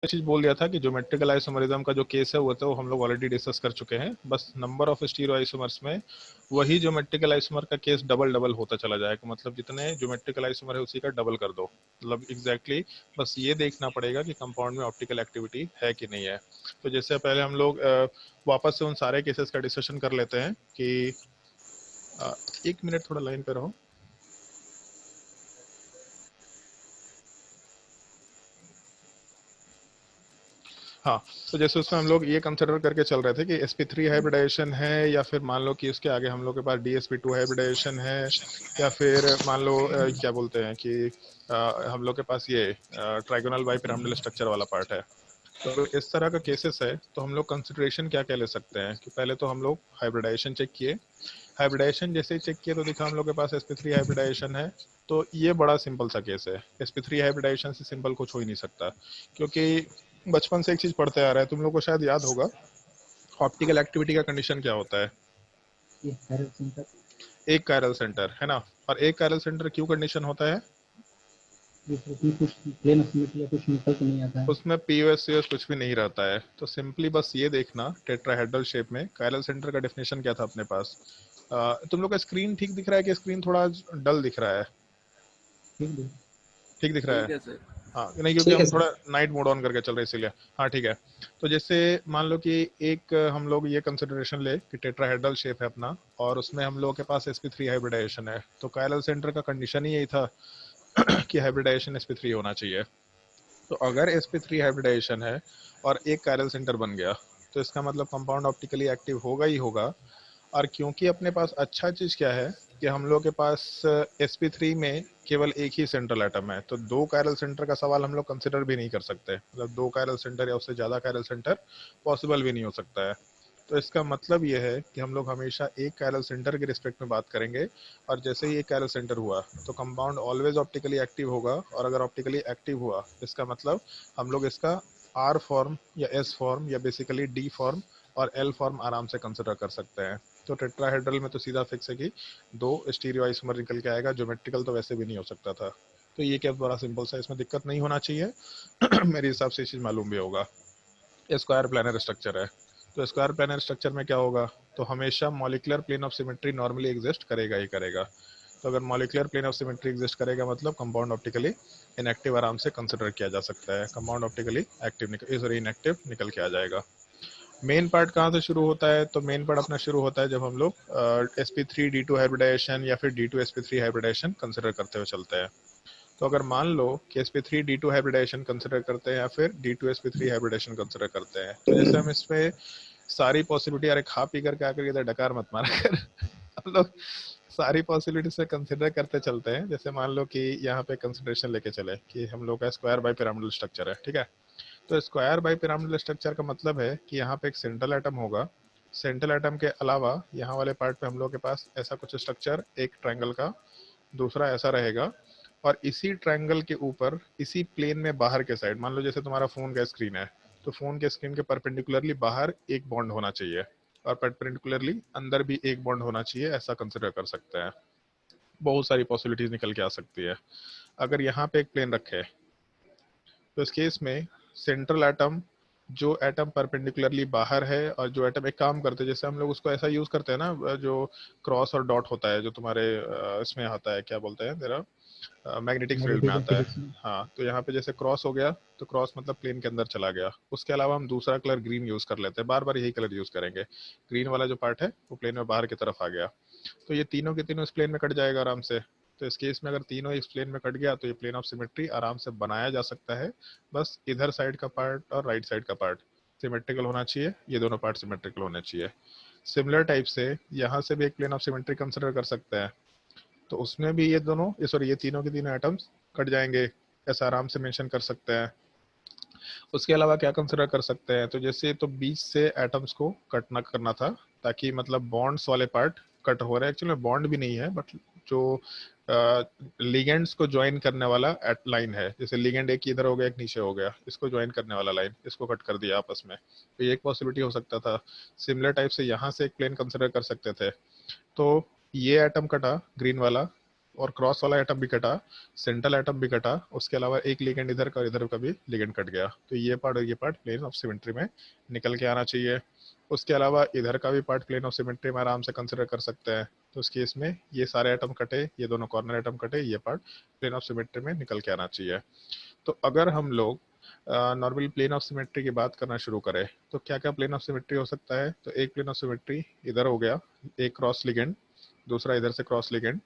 चीज बोल दिया था कि ज्योमेट्रिकल आइसोमरिज्म का जो केस है वो तो हम लोग ऑलरेडी डिस्कस कर चुके हैं। बस नंबर ऑफ स्टीरियो आइसोमर्स में वही ज्योमेट्रिकल आइसोमर का केस डबल डबल होता चला जाएगा, मतलब जितने ज्योमेट्रिकल आइसोमर है उसी का डबल कर दो, मतलब एग्जैक्टली बस ये देखना पड़ेगा कि कंपाउंड में ऑप्टिकल एक्टिविटी है कि नहीं है। तो जैसे पहले हम लोग वापस से उन सारे केसेस का डिस्कशन कर लेते हैं कि 1 मिनट थोड़ा लाइन पे रहो। हाँ, तो जैसे उसमें हम लोग ये कंसिडर करके चल रहे थे कि sp3 हाइब्रिडाइजेशन है, या फिर मान लो कि उसके आगे हम लोग के पास dsp2 हाइब्रिडाइजेशन है, या फिर मान लो क्या बोलते हैं कि हम लोग के पास ये ट्राइगोनल बाइपिरामिडल स्ट्रक्चर वाला पार्ट है। तो अगर इस तरह का केसेस है तो हम लोग कंसिडरेशन क्या क्या ले सकते हैं कि पहले तो हम लोग हाइब्रिडाइजेशन चेक किए। हाइब्रिडाइजेशन जैसे ही चेक किए तो दिखा हम लोग के पास sp3 हाइब्रिडाइजेशन है। तो ये बड़ा सिंपल सा केस है, sp3 हाइब्रिडाइजेशन से सिंपल कुछ हो ही नहीं सकता, क्योंकि बचपन से एक चीज पढ़ते आ रहा है, तुम लोग को शायद याद होगा ऑप्टिकल एक्टिविटी का कंडीशन क्या होता है। ये कायरल सेंटर, एक कायरल सेंटर है ना, और एक कायरल सेंटर क्यों कंडीशन होता है, उसमें कुछ प्लेन ऑफ सिमेट्री या कुछ निकल तो नहीं आता है। उसमें पीओएस सीओएस कुछ भी नहीं रहता है। तो सिंपली बस ये देखना टेट्राहेड्रल शेप में कायरल सेंटर का डेफिनेशन क्या था अपने पास। तुम लोग का स्क्रीन ठीक दिख रहा है कि स्क्रीन थोड़ा डल दिख रहा है। ठीक है, ठीक दिख रहा है। ठीक है सर। हाँ नहीं, क्योंकि ठीक है हम सर। थोड़ा नाइट मोड ऑन करके चल रहे हैं इसीलिए। हाँ ठीक है। तो जैसे मान लो कि एक हम लोग ये कंसिडरेशन ले कि टेट्राहेड्रल शेप है अपना, और उसमें हम लोग के पास sp3 हाइब्रिडाइजेशन है, तो कायरल सेंटर का कंडीशन ही यही था कि हाइब्रिडाइजेशन sp3 होना चाहिए। तो अगर sp3 हाइब्रिडाइजेशन है और एक कायरल सेंटर बन गया तो इसका मतलब कंपाउंड ऑप्टिकली एक्टिव होगा ही होगा। और क्योंकि अपने पास अच्छा चीज क्या है कि हम लोग के पास sp3 में केवल एक ही सेंट्रल एटम है, तो दो कायरल सेंटर का सवाल हम लोग कंसिडर भी नहीं कर सकते, मतलब दो कायरल सेंटर या उससे ज्यादा कायरल सेंटर पॉसिबल भी नहीं हो सकता है। तो इसका मतलब ये है कि हम लोग हमेशा एक कायरल सेंटर के रिस्पेक्ट में बात करेंगे, और जैसे ही एक कायरल सेंटर हुआ तो कंपाउंड ऑलवेज ऑप्टिकली एक्टिव होगा, और अगर ऑप्टिकली एक्टिव हुआ इसका मतलब हम लोग इसका आर फॉर्म या एस फॉर्म या बेसिकली डी फॉर्म और एल फॉर्म आराम से कंसिडर कर सकते हैं। तो टेट्राहेड्रल में तो सीधा फिक्स है कि दो स्टीरियो आइसोमर निकल के आएगा, ज्योमेट्रिकल तो वैसे भी नहीं हो सकता था। तो ये क्या बड़ा सिंपल सा, इसमें दिक्कत नहीं होना चाहिए मेरे हिसाब से ये चीज मालूम भी होगा। स्क्वायर प्लानर स्ट्रक्चर है, तो स्क्वायर प्लानर स्ट्रक्चर में क्या होगा, तो हमेशा molecular plane of symmetry normally exist करेगा ही करेगा। तो अगर molecular plane of symmetry exist करेगा मतलब कंपाउंड ऑप्टिकली इनएक्टिव आराम से कंसिडर किया जा सकता है, compound optically active sorry inactive निकल के आ जाएगा। मेन पार्ट कहाँ से शुरू होता है, तो मेन पार्ट अपना शुरू होता है जब हम लोग sp3d2 हाइब्रिडाइजेशन या फिर d2sp3 हाइब्रिडाइजेशन कंसिडर करते हुए चलते हैं। तो अगर मान लो कि sp3d2 हाइब्रिडाइजेशन कंसिडर करते हैं या फिर d2sp3 हाइब्रिडाइजेशन कंसिडर करते हैं, तो जैसे हम इसमें सारी पॉसिबिलिटी, अरे खा पी करके आकर इधर डकार मत मारा कर हम लोग सारी पॉसिबिलिटी से कंसिडर करते चलते हैं। जैसे मान लो कि यहाँ पे कंसिडरेशन लेके चले कि हम लोग का स्क्वायर बाई पिरामिडल स्ट्रक्चर है, ठीक है। तो स्क्वायर बाई पिरामिडल स्ट्रक्चर का मतलब है कि यहाँ पे एक सेंट्रल एटम होगा, सेंट्रल एटम के अलावा यहाँ वाले पार्ट पे हम लोग के पास ऐसा कुछ स्ट्रक्चर एक ट्रायंगल का, दूसरा ऐसा रहेगा, और इसी ट्रायंगल के ऊपर इसी प्लेन में बाहर के साइड, मान लो जैसे तुम्हारा फोन का स्क्रीन है, तो फोन के स्क्रीन के परपेंडिकुलरली बाहर एक बॉन्ड होना चाहिए और परपेंडिकुलरली अंदर भी एक बॉन्ड होना चाहिए, ऐसा कंसिडर कर सकते हैं। बहुत सारी पॉसिबिलिटीज निकल के आ सकती है। अगर यहाँ पे एक प्लेन रखे तो इस केस में सेंट्रल एटम, जो एटम परपेंडिकुलरली बाहर है और जो एटम, एक काम करते हैं जैसे हम लोग उसको ऐसा यूज करते हैं ना, जो क्रॉस और डॉट होता है जो तुम्हारे इसमें आता है, क्या बोलते हैं तेरा मैग्नेटिक फील्ड में नेगेटिव या आता है। फिजिक्स में। हाँ, तो यहाँ पे जैसे क्रॉस हो गया तो क्रॉस मतलब प्लेन के अंदर चला गया, उसके अलावा हम दूसरा कलर ग्रीन यूज कर लेते हैं, बार बार यही कलर यूज करेंगे। ग्रीन वाला जो पार्ट है वो प्लेन में बाहर की तरफ आ गया, तो ये तीनों के तीनों इस प्लेन में कट जाएगा आराम से। तो इस केस में अगर तीनों इस प्लेन में कट गया तो ये प्लेन ऑफ सिमेट्री आराम से बनाया जा सकता है। बस इधर साइड का पार्ट और राइट साइड का पार्ट सिमेट्रिकल होना चाहिए, ये दोनों पार्ट सिमेट्रिकल होने चाहिए। सिमिलर टाइप से यहाँ से भी एक प्लेन ऑफ सिमेट्री कंसिडर कर सकते हैं, तो उसमें भी ये दोनों ये सॉरी ये तीनों के तीनों एटम्स कट जाएंगे, ऐसा आराम से मेंशन कर सकते हैं। उसके अलावा क्या कंसिडर कर सकते हैं, तो जैसे तो बीच से एटम्स को कट ना करना था, ताकि मतलब बॉन्ड्स वाले पार्ट कट हो रहे हैं, एक्चुअली बॉन्ड भी नहीं है बट जो लिगेंड्स को ज्वाइन करने वाला एट लाइन है, जैसे लिगेंड एक इधर हो गया एक नीचे हो गया, इसको ज्वाइन करने वाला लाइन, इसको कट कर दिया आपस में, तो ये एक पॉसिबिलिटी हो सकता था। सिमिलर टाइप से यहाँ से एक प्लेन कंसिडर कर सकते थे, तो ये एटम कटा ग्रीन वाला, और क्रॉस वाला एटम भी कटा, सेंट्रल एटम भी कटा, उसके अलावा एक लिगेंड इधर का और इधर का भी लिगेंड कट गया। तो ये पार्ट और ये पार्ट प्लेन ऑफ सिमेट्री में निकल के आना चाहिए। उसके अलावा इधर का भी पार्ट प्लेन ऑफ सिमेट्री में आराम से कंसिडर कर सकते हैं। तो उस केस में ये सारे एटम कटे, ये दोनों कॉर्नर एटम कटे, ये पार्ट प्लेन ऑफ सिमेट्री में निकल के आना चाहिए। तो अगर हम लोग नॉर्मल प्लेन ऑफ सिमेट्री की बात करना शुरू करें तो क्या क्या प्लेन ऑफ सिमेट्री हो सकता है? तो एक प्लेन ऑफ सिमेट्री इधर हो गया, एक क्रॉस लिगेंड, दूसरा इधर से क्रॉस लिगेंड।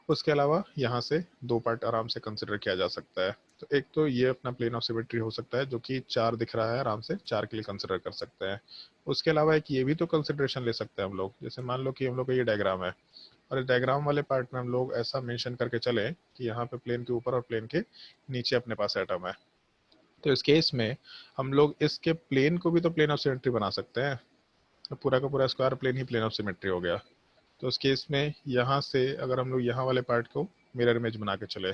उसके अलावा यहाँ से दो पार्ट आराम से कंसिडर किया जा सकता है। तो एक तो ये अपना प्लेन ऑफ सिमेट्री हो सकता है जो कि 4 दिख रहा है, आराम से 4 के लिए कंसिडर कर सकते हैं। उसके अलावा एक ये भी तो कंसिडरेशन ले सकते हैं हम लोग, जैसे मान लो कि हम लोग का ये डायग्राम है और इस डायग्राम वाले पार्ट में हम लोग ऐसा मेंशन करके चले कि यहाँ पे प्लेन के ऊपर और प्लेन के नीचे अपने पास एटम है। तो इस केस में हम लोग इसके प्लेन को भी तो प्लेन ऑफ सिमेट्री बना सकते हैं। तो पूरा का पूरा स्क्वायर प्लेन ही प्लेन ऑफ सिमेट्री हो गया। तो उस केस में यहाँ से अगर हम लोग यहाँ वाले पार्ट को मिरर इमेज बना के चले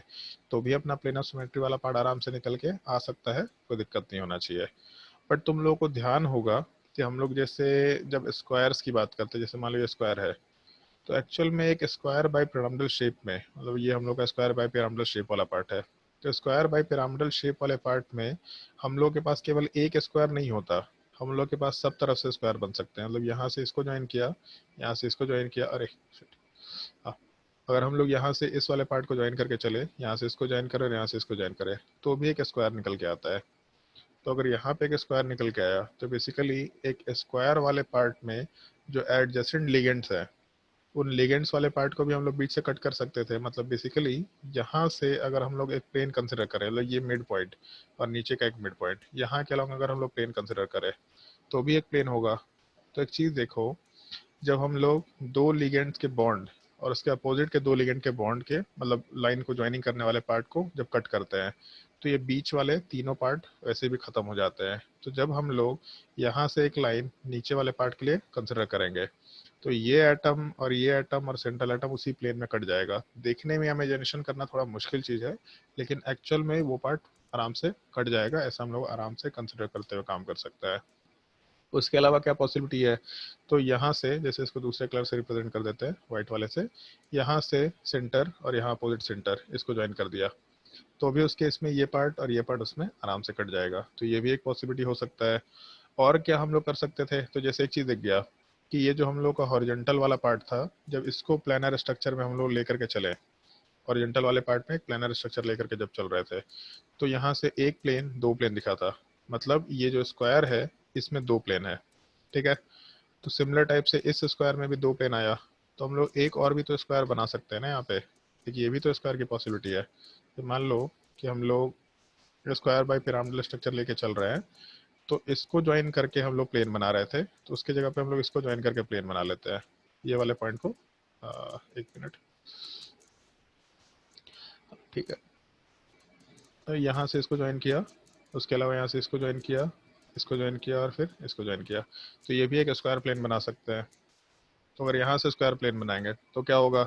तो भी अपना प्लेन ऑफ सिमेट्री वाला पार्ट आराम से निकल के आ सकता है, कोई दिक्कत नहीं होना चाहिए। बट तुम लोगों को ध्यान होगा कि हम लोग जैसे जब स्क्वायर्स की बात करते हैं, जैसे मान लो ये स्क्वायर है, तो एक्चुअल में एक स्क्वायर बाय पिरामिडल शेप में, मतलब ये हम लोग का स्क्वायर बाय पिरामिडल शेप वाला पार्ट है। तो स्क्वायर बाय पिरामिडल शेप वाले पार्ट में हम लोग के पास केवल एक स्क्वायर नहीं होता, हम लोग के पास सब तरफ से स्क्वायर बन सकते हैं। मतलब यहाँ से इसको ज्वाइन किया, यहाँ से इसको ज्वाइन किया, अरे shit, हाँ, अगर हम लोग यहाँ से इस वाले पार्ट को ज्वाइन करके चले, यहाँ से इसको ज्वाइन करें, यहाँ से इसको ज्वाइन करें, तो भी एक स्क्वायर निकल के आता है। तो अगर यहाँ पे एक स्क्वायर निकल के आया तो बेसिकली एक स्क्वायर वाले पार्ट में जो एडजेसेंट लिगेंड्स है, उन लिगेंड्स वाले पार्ट को भी हम लोग बीच से कट कर सकते थे। मतलब बेसिकली यहाँ से अगर हम लोग एक प्लेन कंसिडर करें, मतलब ये मिड पॉइंट और नीचे का एक मिड पॉइंट, यहाँ के अलॉन्ग अगर हम लोग प्लेन कंसिडर करें तो भी एक प्लेन होगा। तो एक चीज़ देखो, जब हम लोग दो लिगेंड्स के बॉन्ड और उसके अपोजिट के दो लिगेंड के बॉन्ड के मतलब लाइन को ज्वाइनिंग करने वाले पार्ट को जब कट करते हैं तो ये बीच वाले तीनों पार्ट वैसे भी खत्म हो जाते हैं। तो जब हम लोग यहाँ से एक लाइन नीचे वाले पार्ट के लिए कंसिडर करेंगे तो ये एटम और ये एटम और सेंट्रल एटम उसी प्लेन में कट जाएगा। देखने में इमेजिनेशन करना थोड़ा मुश्किल चीज़ है, लेकिन एक्चुअल में वो पार्ट आराम से कट जाएगा। ऐसा हम लोग आराम से कंसिडर करते हुए काम कर सकता है। उसके अलावा क्या पॉसिबिलिटी है? तो यहाँ से जैसे इसको दूसरे कलर से रिप्रेजेंट कर देते हैं व्हाइट वाले से, यहाँ से सेंटर और यहाँ अपोजिट सेंटर इसको ज्वाइन कर दिया तो भी उसके इसमें ये पार्ट और ये पार्ट उसमें आराम से कट जाएगा। तो ये भी एक पॉसिबिलिटी हो सकता है। और क्या हम लोग कर सकते थे? तो जैसे एक चीज़ दिख गया कि ये जो हम लोग का हॉरिजॉन्टल वाला पार्ट था, जब इसको प्लानर स्ट्रक्चर में हम लोग लेकर के चले, हॉरिजॉन्टल वाले पार्ट में एक प्लानर स्ट्रक्चर लेकर के जब चल रहे थे, तो यहाँ से एक प्लेन दो प्लेन दिखा था। मतलब ये जो स्क्वायर है इसमें दो प्लेन है, ठीक है। तो सिमिलर टाइप से इस स्क्वायर में भी दो प्लेन आया, तो हम लोग एक और भी तो स्क्वायर बना सकते हैं ना यहाँ पे। देखिए ये भी तो स्क्वायर की पॉसिबिलिटी है। तो मान लो कि हम लोग स्क्वायर बाय पिरामिडल स्ट्रक्चर लेके चल रहे हैं, तो इसको ज्वाइन करके हम लोग प्लेन बना रहे थे, तो उसके जगह पे हम लोग इसको ज्वाइन करके प्लेन बना लेते हैं। ये वाले पॉइंट को एक मिनट, ठीक है। तो यहाँ से इसको ज्वाइन किया, उसके अलावा यहाँ से इसको ज्वाइन किया, इसको ज्वाइन किया और फिर इसको ज्वाइन किया, तो ये भी एक स्क्वायर प्लेन बना सकते हैं। तो अगर यहाँ से स्क्वायर प्लेन बनाएंगे तो क्या होगा?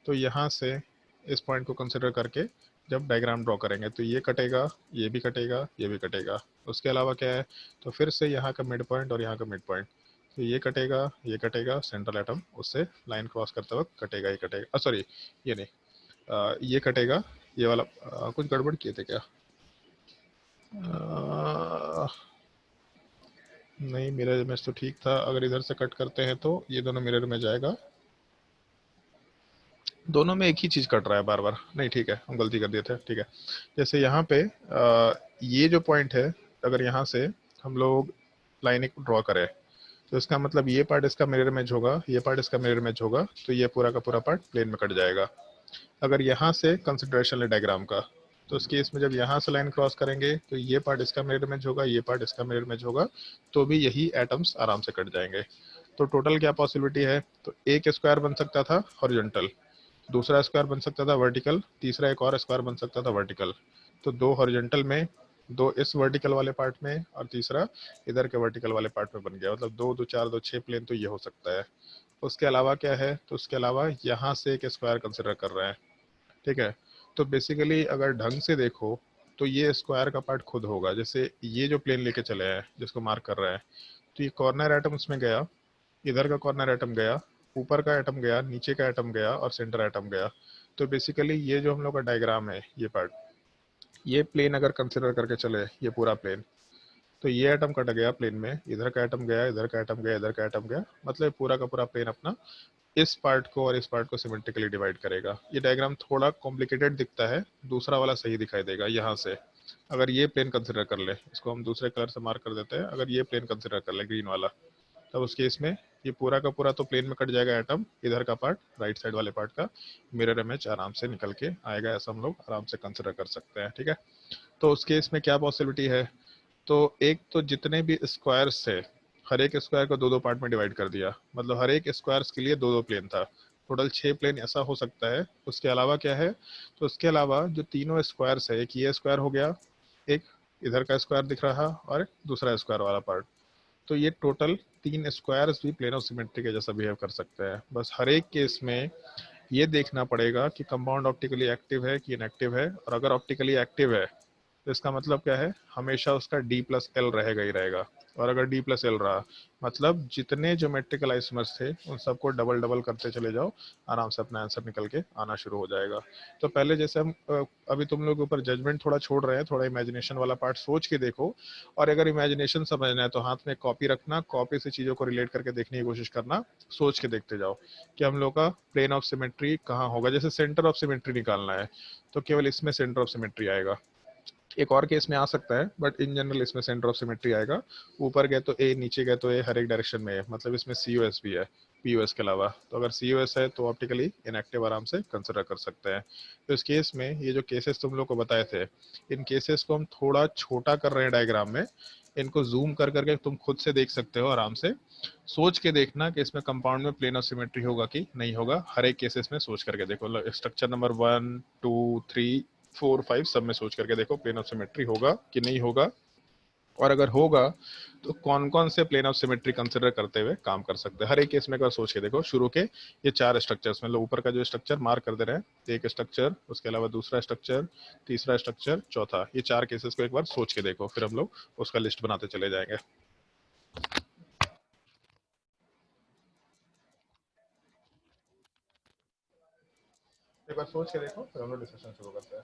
तो यहाँ से इस पॉइंट को कंसिडर करके जब डायग्राम ड्रॉ करेंगे तो ये कटेगा, ये भी कटेगा, ये भी कटेगा। उसके अलावा क्या है? तो फिर से यहाँ का मिड पॉइंट और यहाँ का मिड पॉइंट, तो ये कटेगा, ये कटेगा, सेंट्रल एटम उससे लाइन क्रॉस करते वक्त कटेगा ही कटेगा। सॉरी, ये नहीं, ये कटेगा, ये वाला कुछ गड़बड़ किए थे क्या? नहीं, मिरर इमेज तो ठीक था। अगर इधर से कट करते हैं तो ये दोनों मिरर में जाएगा, दोनों में एक ही चीज कट रहा है बार बार। नहीं ठीक है, हम गलती कर दिए थे, ठीक है। जैसे यहाँ पे ये जो पॉइंट है, अगर यहाँ से हम लोग लाइन एक ड्रॉ करें तो इसका मतलब ये पार्ट इसका मिरर इमेज होगा, ये पार्ट इसका मिरर इमेज होगा, तो ये पूरा का पूरा पार्ट प्लेन में कट जाएगा। अगर यहाँ से कंसिडरेशन ले डायग्राम का, तो इस केस में जब यहाँ से लाइन क्रॉस करेंगे तो ये पार्ट इसका मिरर इमेज होगा, ये पार्ट इसका मिरर इमेज होगा, तो भी यही एटम्स आराम से कट जाएंगे। तो टोटल क्या पॉसिबिलिटी है? तो एक स्क्वायर बन सकता था हॉरिजॉन्टल, दूसरा स्क्वायर बन सकता था वर्टिकल, तीसरा एक और स्क्वायर बन सकता था वर्टिकल। तो दो हॉरिजॉन्टल में, दो इस वर्टिकल वाले पार्ट में और तीसरा इधर के वर्टिकल वाले पार्ट में बन गया। मतलब दो दो चार दो छह प्लेन तो ये हो सकता है। उसके अलावा क्या है? तो उसके अलावा यहाँ से एक स्क्वायर कंसिडर कर रहे हैं, ठीक है। तो बेसिकली अगर ढंग से देखो तो ये स्क्वायर का पार्ट खुद होगा। जैसे ये जो प्लेन लेके चले हैं जिसको मार्क कर रहे हैं, तो ये कॉर्नर एटम उसमें गया, इधर का कॉर्नर एटम गया, ऊपर का एटम गया, नीचे का एटम गया और सेंटर एटम गया। तो बेसिकली ये जो हम लोग का डायग्राम है, ये पार्ट, ये प्लेन अगर कंसिडर करके चले, ये पूरा प्लेन, तो ये एटम कट गया प्लेन में, इधर का एटम गया, इधर का एटम गया, इधर का एटम गया, मतलब पूरा का पूरा प्लेन अपना इस पार्ट को और इस पार्ट को सिमेट्रिकली डिवाइड करेगा। ये डायग्राम थोड़ा कॉम्प्लिकेटेड दिखता है, दूसरा वाला सही दिखाई देगा। यहाँ से अगर ये प्लेन कंसिडर कर ले, इसको हम दूसरे कलर से मार्क कर देते हैं, अगर ये प्लेन कंसिडर कर ले ग्रीन वाला, तब उस केस में ये पूरा का पूरा तो प्लेन में कट जाएगा एटम, इधर का पार्ट, राइट साइड वाले पार्ट का मिरर इमेज आराम से निकल के आएगा, ऐसा हम लोग आराम से कंसिडर कर सकते हैं। ठीक है, तो उस केस में क्या पॉसिबिलिटी है, तो एक तो जितने भी स्क्वायर्स थे, हर एक स्क्वायर को दो दो पार्ट में डिवाइड कर दिया, मतलब हर एक स्क्वायर्स के लिए दो दो प्लेन था, टोटल 6 प्लेन ऐसा हो सकता है। उसके अलावा क्या है, तो उसके अलावा जो तीनों स्क्वायर्स है, एक ये स्क्वायर हो गया, एक इधर का स्क्वायर दिख रहा और दूसरा स्क्वायर वाला पार्ट, तो ये टोटल 3 स्क्वायर्स भी प्लेन ऑफ सिमेट्री के जैसा बिहेव कर सकते हैं। बस हर एक केस में ये देखना पड़ेगा कि कंपाउंड ऑप्टिकली एक्टिव है कि इनएक्टिव है, और अगर ऑप्टिकली एक्टिव है तो इसका मतलब क्या है, हमेशा उसका D+L रहेगा ही रहेगा। और अगर D+L रहा, मतलब जितने ज्योमेट्रिकल आइसोमर्स थे उन सबको डबल डबल करते चले जाओ, आराम से अपना आंसर निकल के आना शुरू हो जाएगा। तो पहले जैसे हम अभी तुम लोग के ऊपर जजमेंट थोड़ा छोड़ रहे हैं, थोड़ा इमेजिनेशन वाला पार्ट सोच के देखो, और अगर इमेजिनेशन समझना है तो हाथ में कॉपी रखना, कॉपी से चीजों को रिलेट करके देखने की कोशिश करना, सोच के देखते जाओ कि हम लोग का प्लेन ऑफ सिमेट्री कहाँ होगा। जैसे सेंटर ऑफ सिमेट्री निकालना है तो केवल इसमें सेंटर ऑफ सिमेट्री आएगा, एक और केस में आ सकता है, बट इन जनरल इसमें सेंटर ऑफ सिमेट्री आएगा। ऊपर गए तो ए, नीचे गए तो ए, हर एक डायरेक्शन में है, मतलब इसमें COS भी है POS के अलावा। तो अगर COS है तो ऑप्टिकली इनएक्टिव आराम से कंसिडर कर सकते हैं। तो इस केस में ये जो केसेस तुम लोग को बताए थे, इन केसेस को हम थोड़ा छोटा कर रहे हैं डायग्राम में, इनको जूम कर करके तुम खुद से देख सकते हो, आराम से सोच के देखना कि इसमें कंपाउंड में प्लेन ऑफ सिमेट्री होगा कि नहीं होगा। हर एक केसेस में सोच करके देखो, स्ट्रक्चर नंबर 1, 2, 3, 4, 5 सब में सोच करके देखो प्लेन ऑफ सिमेट्री होगा कि नहीं होगा, और अगर होगा तो कौन कौन से प्लेन ऑफ सिमेट्री कंसिडर करते हुए काम कर सकते हैं। हर एक केस में एक बार सोच के देखो। शुरू के ये 4 स्ट्रक्चर्स, मतलब ऊपर का जो स्ट्रक्चर मार्क कर दे रहे हैं, एक स्ट्रक्चर, उसके अलावा दूसरा स्ट्रक्चर, तीसरा स्ट्रक्चर, चौथा, ये 4 केसेस को एक बार सोच के देखो, फिर हम लोग उसका लिस्ट बनाते चले जाएंगे। एक बार सोच के देखो, फिर हम लोग डिस्कशन शुरू करते हैं।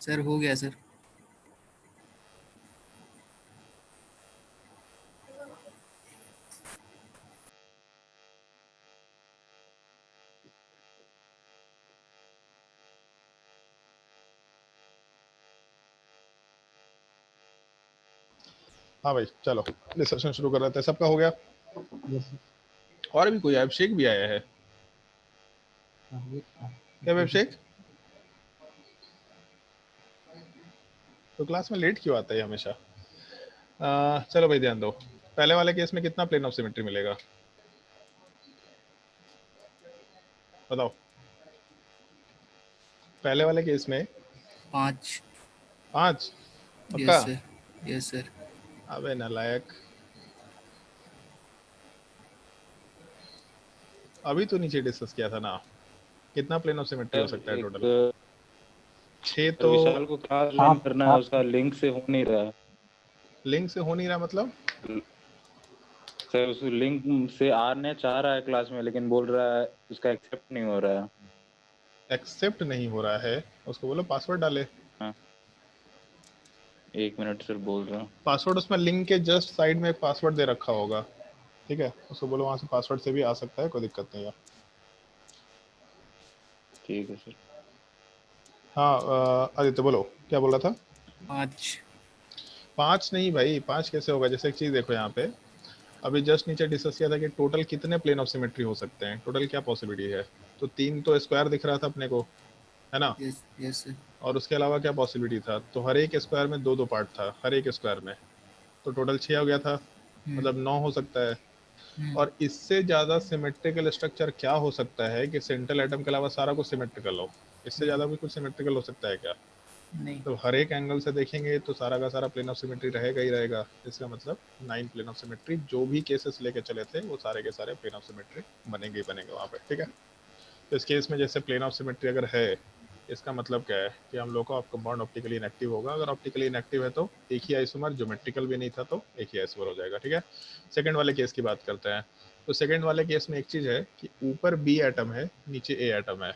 सर हो गया सर। हाँ भाई चलो डिस्कशन शुरू कर रहे थे, सबका हो गया? यस और भी कोई अभिषेक भी आया है क्या? अभिषेक तो क्लास में लेट क्यों आता है हमेशा? चलो भाई ध्यान दो, पहले वाले केस में कितना प्लेन ऑफ सिमेट्री मिलेगा बताओ? पहले वाले केस में 5। 5 यस पक्का? सर। Yes sir. अबे नालायक, अभी तो नीचे डिस्कस किया था ना, कितना प्लेन ऑफ सिमेट्री हो सर सकता है टोटल? एक 6 सर तो विशाल को क्लास ज्वाइन सात करना है, सात उसका लिंक से हो नहीं रहा है। लिंक से हो नहीं रहा मतलब? सर उस लिंक से आने चाह रहा है क्लास में, लेकिन बोल रहा है उसका एक्सेप्ट नहीं हो रहा है। एक्सेप्ट नहीं हो रहा है, उसको बोलो पासवर्ड डाले। हाँ 1 मिनट सर बोल रहा हूँ। पासवर्ड उसमें लिंक के जस्ट साइड में एक पासवर्ड दे रखा होगा, ठीक है, उसको बोलो वहां से पासवर्ड से भी आ सकता है, कोई दिक्कत नहीं है। ठीक है सर। हाँ आदित्य बोलो क्या बोल रहा था? 5। 5 नहीं भाई, 5 कैसे होगा? जैसे एक चीज देखो यहाँ पे, अभी जस्ट नीचे डिस्कस किया था कि टोटल कितने प्लेन ऑफ सिमेट्री हो सकते हैं, टोटल क्या पॉसिबिलिटी है, तो 3 तो स्क्वायर दिख रहा था अपने को, है ना? Yes yes sir. और उसके अलावा क्या पॉसिबिलिटी था, तो हर एक स्क्वायर में दो दो पार्ट था, हर एक स्क्वायर में, तो टोटल 6 हो गया था, मतलब 9 हो सकता है। और इससे ज्यादा सिमेट्रिकल स्ट्रक्चर क्या हो सकता है कि सेंट्रल एटम के अलावा सारा कुछ सिमेट्रिकल हो? इससे ज्यादा भी कुछ सिमेट्रिकल हो सकता है क्या? नहीं। तो हर एक एंगल से देखेंगे तो सारा का सारा प्लेन ऑफ सिमेट्री रहेगा ही रहेगा, इसका मतलब 9 प्लेन ऑफ सिमेट्री, जो भी केसेस लेके चले थे वो सारे के सारे प्लेन ऑफ सिमेट्री बनेंगे ही बनेंगे वहाँ पे, ठीक है। तो इस केस में जैसे प्लेन ऑफ सिमेट्री अगर है, इसका मतलब क्या है कि हम लोग का आपका बॉन्ड ऑप्टिकली इनएक्टिव होगा, अगर ऑप्टिकली इनएक्टिव है तो एक ही आइसोमर, ज्योमेट्रिकल भी नहीं था तो एक ही आइसोमर हो जाएगा, ठीक है। सेकंड वाले केस की बात करते हैं, तो सेकंड वाले केस में एक चीज है कि ऊपर बी एटम है, नीचे ए एटम है,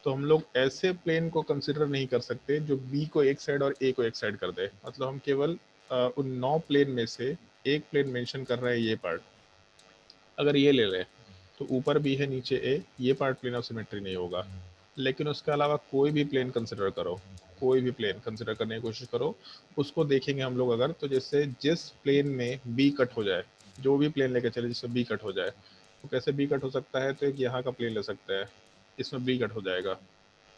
तो हम लोग ऐसे प्लेन को कंसिडर नहीं कर सकते जो बी को एक साइड और ए को एक साइड कर दे, मतलब हम केवल उन 9 प्लेन में से एक प्लेन मेंशन कर रहे हैं, ये पार्ट अगर ये ले लें तो ऊपर बी है नीचे ए, ये पार्ट प्लेन ऑफ सिमेट्री नहीं होगा। लेकिन उसके अलावा कोई भी प्लेन कंसिडर करो, कोई भी प्लेन कंसिडर करने की कोशिश करो, उसको देखेंगे हम लोग अगर, तो जैसे जिस प्लेन में बी कट हो जाए, जो भी प्लेन लेके चले जिससे बी कट हो जाए, तो कैसे बी कट हो सकता है, तो एक यहाँ का प्लेन ले सकते हैं, इसमें बी कट हो जाएगा,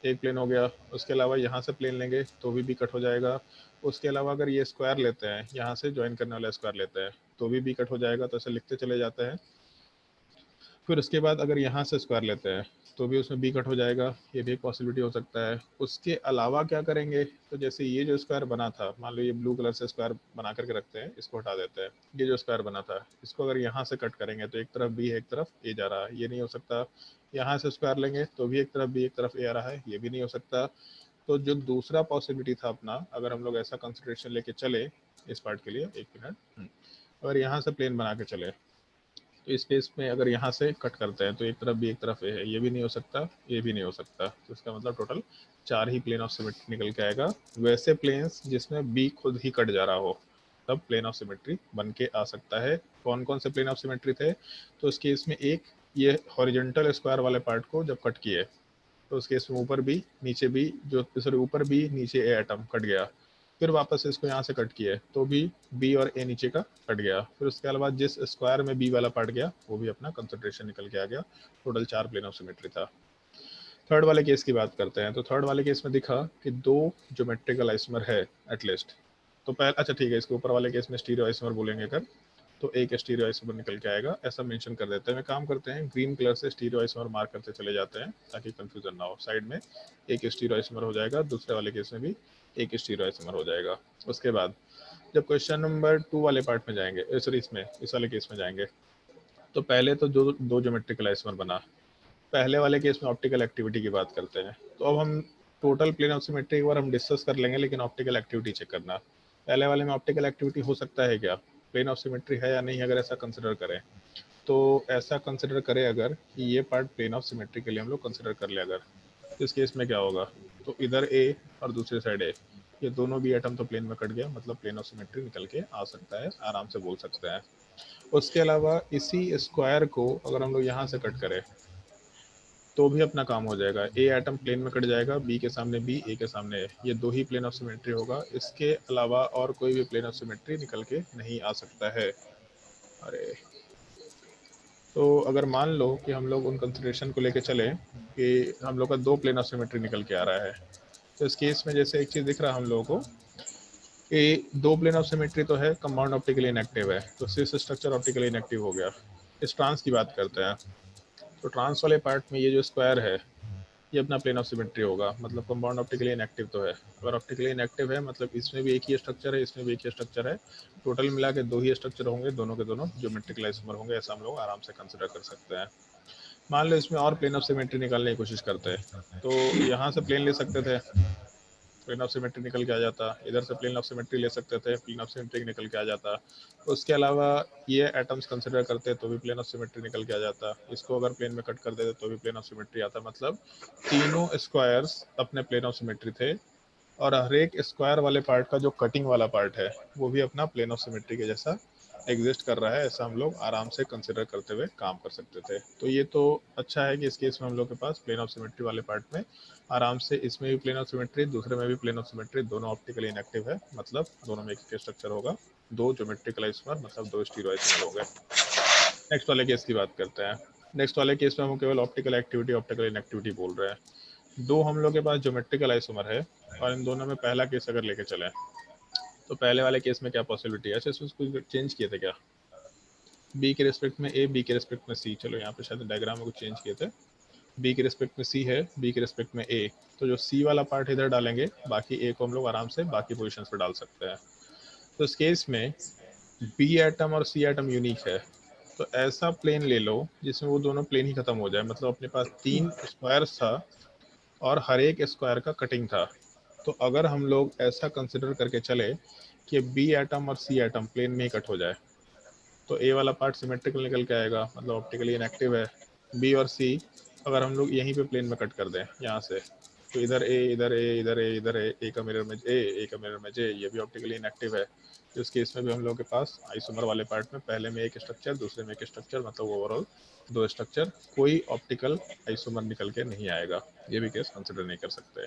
एक प्लेन हो गया। उसके अलावा यहाँ से प्लेन लेंगे तो भी कट हो जाएगा। उसके अलावा अगर ये स्क्वायर लेते हैं, यहाँ से ज्वाइन करने वाला स्क्वायर लेते हैं तो भी कट हो जाएगा, तो ऐसे लिखते चले जाते हैं। फिर उसके बाद अगर यहाँ से स्क्वायर लेते हैं तो भी उसमें बी कट हो जाएगा, ये भी एक पॉसिबिलिटी हो सकता है। उसके अलावा क्या करेंगे, तो जैसे ये जो स्क्वायर बना था, मान लो ये ब्लू कलर से स्क्वायर बना करके रखते हैं, इसको हटा देते हैं, ये जो स्क्वायर बना था इसको अगर यहाँ से कट करेंगे तो एक तरफ बी है एक तरफ ए जा रहा है, ये नहीं हो सकता। यहाँ से स्क्वायर लेंगे तो भी एक तरफ बी एक तरफ ए आ रहा है, ये भी नहीं हो सकता। तो जो दूसरा पॉसिबिलिटी था अपना, अगर हम लोग ऐसा कंसिडरेशन लेके चले इस पार्ट के लिए, एक मिनट, अगर यहाँ से प्लेन बना के चले तो इस केस में अगर यहाँ से कट करते हैं तो एक तरफ बी एक तरफ ए है, ये भी नहीं हो सकता, ये भी नहीं हो सकता, तो इसका मतलब टोटल 4 ही प्लेन ऑफ सिमेट्री निकल के आएगा। वैसे प्लेन्स जिसमें बी खुद ही कट जा रहा हो तब प्लेन ऑफ सिमेट्री बन के आ सकता है। कौन कौन से प्लेन ऑफ सिमेट्री थे, तो इस केस में एक ये हॉरिजेंटल स्क्वायर वाले पार्ट को जब कट किए तो उस केस में ऊपर बी नीचे बी, जो सॉरी ऊपर बी नीचे ए एटम कट गया, फिर वापस इसको यहाँ से कट किए तो भी बी और ए नीचे का कट गया, फिर उसके अलावा जिस स्क्वायर में बी वाला पार्ट गया वो भी अपना कंसंट्रेशन निकल के आ गया। टोटल 4 प्लेन ऑफ सिमेट्री था। थर्ड वाले केस की बात करते हैं, तो थर्ड वाले केस में दिखा कि 2 ज्योमेट्रिकल आइसोमर है एटलीस्ट, तो पहले अच्छा ठीक है, इसके ऊपर वाले केस में स्टीरियो आइसोमर बोलेंगे अगर, तो एक स्टीरियो आइसोमर निकल के आएगा, ऐसा मेंशन कर देते हैं। काम करते हैं ग्रीन कलर से स्टीरियो आइसोमर मार्क करते चले जाते हैं ताकि कंफ्यूजन ना हो। साइड में एक स्टीरियो आइसोमर हो जाएगा, दूसरे वाले केस में भी एक स्टीरियो आइसोमर हो जाएगा। उसके बाद जब क्वेश्चन नंबर 2 वाले पार्ट में जाएंगे, सॉरी इसमें इस वाले केस में जाएंगे, तो पहले तो जो दो ज्योमेट्रिकल आइसोमर बना, पहले वाले केस में ऑप्टिकल एक्टिविटी की बात करते हैं, तो अब हम टोटल प्लेन ऑफ सिमेट्री एक बार हम डिस्कस कर लेंगे, लेकिन ऑप्टिकल एक्टिविटी चेक करना। पहले वाले में ऑप्टिकल एक्टिविटी हो सकता है क्या, प्लेन ऑफ सिमेट्री है या नहीं, अगर ऐसा कंसिडर करें तो ऐसा कंसिडर करें अगर कि ये पार्ट प्लेन ऑफ सिमेट्री के लिए हम लोग कंसिडर कर ले अगर, इस केस में क्या होगा, तो इधर ए और दूसरी साइड ए, ये दोनों भी एटम तो प्लेन में कट गया, मतलब प्लेन ऑफ सिमेट्री निकल के आ सकता है, आराम से बोल सकते हैं। उसके अलावा इसी स्क्वायर को अगर हम लोग यहाँ से कट करें तो भी अपना काम हो जाएगा। ए एटम प्लेन में कट जाएगा, बी के सामने बी, ए के सामने ए, ये दो ही प्लेन ऑफ सिमेट्री होगा। इसके अलावा और कोई भी प्लेन ऑफ सिमेट्री निकल के नहीं आ सकता है। अरे, तो अगर मान लो कि हम लोग उन कंसिडरेशन को लेके चले कि हम लोग का दो प्लेन ऑफ सिमेट्री निकल के आ रहा है, तो इस केस में जैसे एक चीज़ दिख रहा है हम लोगों को कि दो प्लेन ऑफ सिमेट्री तो है, कंपाउंड ऑप्टिकली इनएक्टिव है, तो सिस स्ट्रक्चर ऑप्टिकली इनएक्टिव हो गया। इस ट्रांस की बात करते हैं, तो ट्रांस वाले पार्ट में ये जो स्क्वायर है ये अपना प्लेन ऑफ सिमेट्री होगा, मतलब कंपाउंड ऑप्टिकली इनएक्टिव तो है। अगर ऑप्टिकली इनएक्टिव है मतलब इसमें भी एक ही स्ट्रक्चर है, इसमें भी एक ही स्ट्रक्चर है, टोटल मिला के दो ही स्ट्रक्चर होंगे, दोनों के दोनों ज्योमेट्रिकल आइसोमर होंगे, ऐसा हम लोग आराम से कंसिडर कर सकते हैं। मान लो इसमें और प्लेन ऑफ सिमेट्री निकालने की कोशिश करते हैं, तो यहाँ से प्लेन ले सकते थे, प्लेन ऑफ सिमेट्री निकल के आ जाता, इधर से प्लेन ऑफ सिमेट्री ले सकते थे, प्लेन ऑफ सिमेट्री निकल के आ जाता। उसके अलावा ये एटम्स कंसिडर करते तो भी प्लेन ऑफ सिमेट्री निकल के आ जाता, इसको अगर प्लेन में कट कर देते तो भी प्लेन ऑफ सिमेट्री आता, मतलब तीनों स्क्वायर्स अपने प्लेन ऑफ सिमेट्री थे, और हर एक स्क्वायर वाले पार्ट का जो कटिंग वाला पार्ट है वो भी अपना प्लेन ऑफ सिमेट्री के जैसा एग्जिस्ट कर रहा है, ऐसा हम लोग आराम से कंसिडर करते हुए काम कर सकते थे। तो ये तो अच्छा है कि इस केस में हम लोग के पास प्लेन ऑफ सिमेट्री वाले पार्ट में आराम से, इसमें भी प्लेन ऑफ सिमेट्री, दूसरे में भी प्लेन ऑफ सिमेट्री, दोनों ऑप्टिकली इनएक्टिव है, मतलब दोनों में एक स्ट्रक्चर होगा, दो ज्योमेट्रिकल आइसोमर मतलब दो स्टीरियो आइसोमर हो गए। नेक्स्ट वाले केस की बात करते हैं। नेक्स्ट वाले केस में हम केवल ऑप्टिकल एक्टिविटी ऑप्टिकल इनएक्टिविटी बोल रहे हैं। दो हम लोग के पास ज्योमेट्रिकल आइसोमर है और इन दोनों में पहला केस अगर लेके चले तो पहले वाले केस में क्या पॉसिबिलिटी है, अच्छा इसमें कुछ चेंज किए थे क्या, बी के रिस्पेक्ट में ए, बी के रिस्पेक्ट में सी, चलो यहाँ पे शायद डायग्राम में कुछ चेंज किए थे, बी के रिस्पेक्ट में सी है, बी के रिस्पेक्ट में ए, तो जो सी वाला पार्ट इधर डालेंगे, बाकी ए को हम लोग आराम से बाकी पोजीशंस पे डाल सकते हैं। तो इस केस में बी एटम और सी एटम यूनिक है, तो ऐसा प्लेन ले लो जिसमें वो दोनों प्लेन ही खत्म हो जाए, मतलब अपने पास तीन स्क्वायर्स था और हर एक स्क्वायर का कटिंग था। तो अगर हम लोग ऐसा कंसिडर करके चले कि बी एटम और सी एटम प्लेन में ही कट हो जाए, तो ए वाला पार्ट सिमेट्रिकल निकल के आएगा, मतलब ऑप्टिकली इनएक्टिव है। बी और सी अगर हम लोग यहीं पे प्लेन में कट कर दें यहाँ से, तो इधर ए, इधर ए, इधर ए, इधर ए का मिरर में ए का मिरर में जे, ये भी ऑप्टिकली इनएक्टिव है। तो इस केस में भी हम लोग के पास आइसोमर वाले पार्ट में पहले में एक स्ट्रक्चर, दूसरे में एक स्ट्रक्चर, मतलब ओवरऑल दो स्ट्रक्चर, कोई ऑप्टिकल आइसोमर निकल के नहीं आएगा, ये भी केस कंसिडर नहीं कर सकते।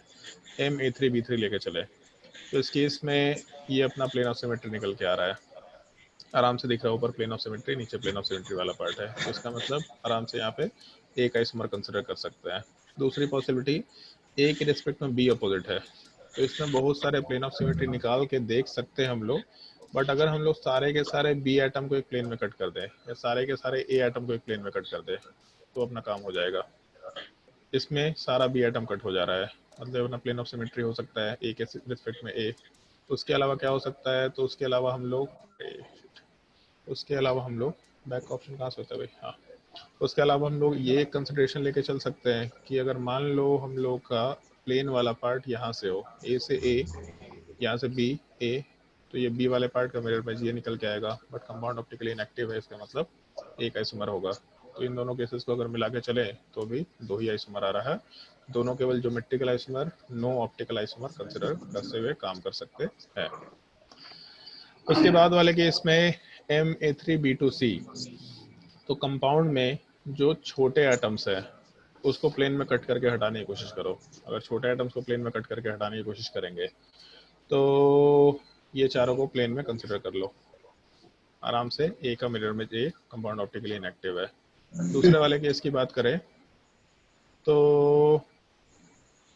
MA3B3 लेके चले, तो इस केस में ये अपना प्लेन ऑफ सिमेट्री निकल के आ रहा है, आराम से दिख रहा है, ऊपर प्लेन ऑफ सिमेट्री, नीचे प्लेन ऑफ सिमेट्री वाला पार्ट है, तो इसका मतलब आराम से यहाँ पे ए का आइसोमर कंसिडर कर सकते हैं। दूसरी पॉसिबिलिटी, ए के रिस्पेक्ट में बी अपोजिट है, तो इसमें बहुत सारे प्लेन ऑफ सिमेट्री निकाल के देख सकते हैं हम लोग, बट अगर हम लोग सारे के सारे बी एटम को एक प्लेन में कट कर दें या सारे के सारे ए एटम को एक प्लेन में कट कर दें तो अपना काम हो जाएगा। इसमें सारा बी एटम कट हो जा रहा है, मतलब अपना प्लेन ऑफ सिमेट्री हो सकता है ए के रिस्पेक्ट में ए। तो उसके अलावा क्या हो सकता है, तो उसके अलावा हम लोग बैक ऑप्शन कहाँ से होता है भाई, हाँ, उसके अलावा हम लोग ये कंसिडरेशन लेके चल सकते हैं कि अगर मान लो हम लोग का प्लेन वाला पार्ट यहाँ से हो, ए से ए, यहाँ से बी ए, तो ये बी वाले पार्ट का मिरर इमेज ये निकल के आएगा, बट कंपाउंड ऑप्टिकली इनएक्टिव है, इसका मतलब एक आइसोमर होगा। तो इन दोनों केसेस को अगर मिला के चले तो भी दो ही आइसोमर आ रहा है, दोनों केवल geometrical isomer, no optical isomer consider करते हुए काम कर सकते हैं। उसके बाद वाले केस में MA3B2C, तो कंपाउंड में जो छोटे एटम्स है उसको प्लेन में कट करके हटाने की कोशिश करो। अगर छोटे एटम्स को प्लेन में कट करके हटाने की कोशिश करेंगे तो ये चारों को प्लेन में कंसिडर कर लो आराम से, ए का मिरर में ए, कंपाउंड ऑप्टिकली इनएक्टिव है। दूसरे वाले केस की बात करें तो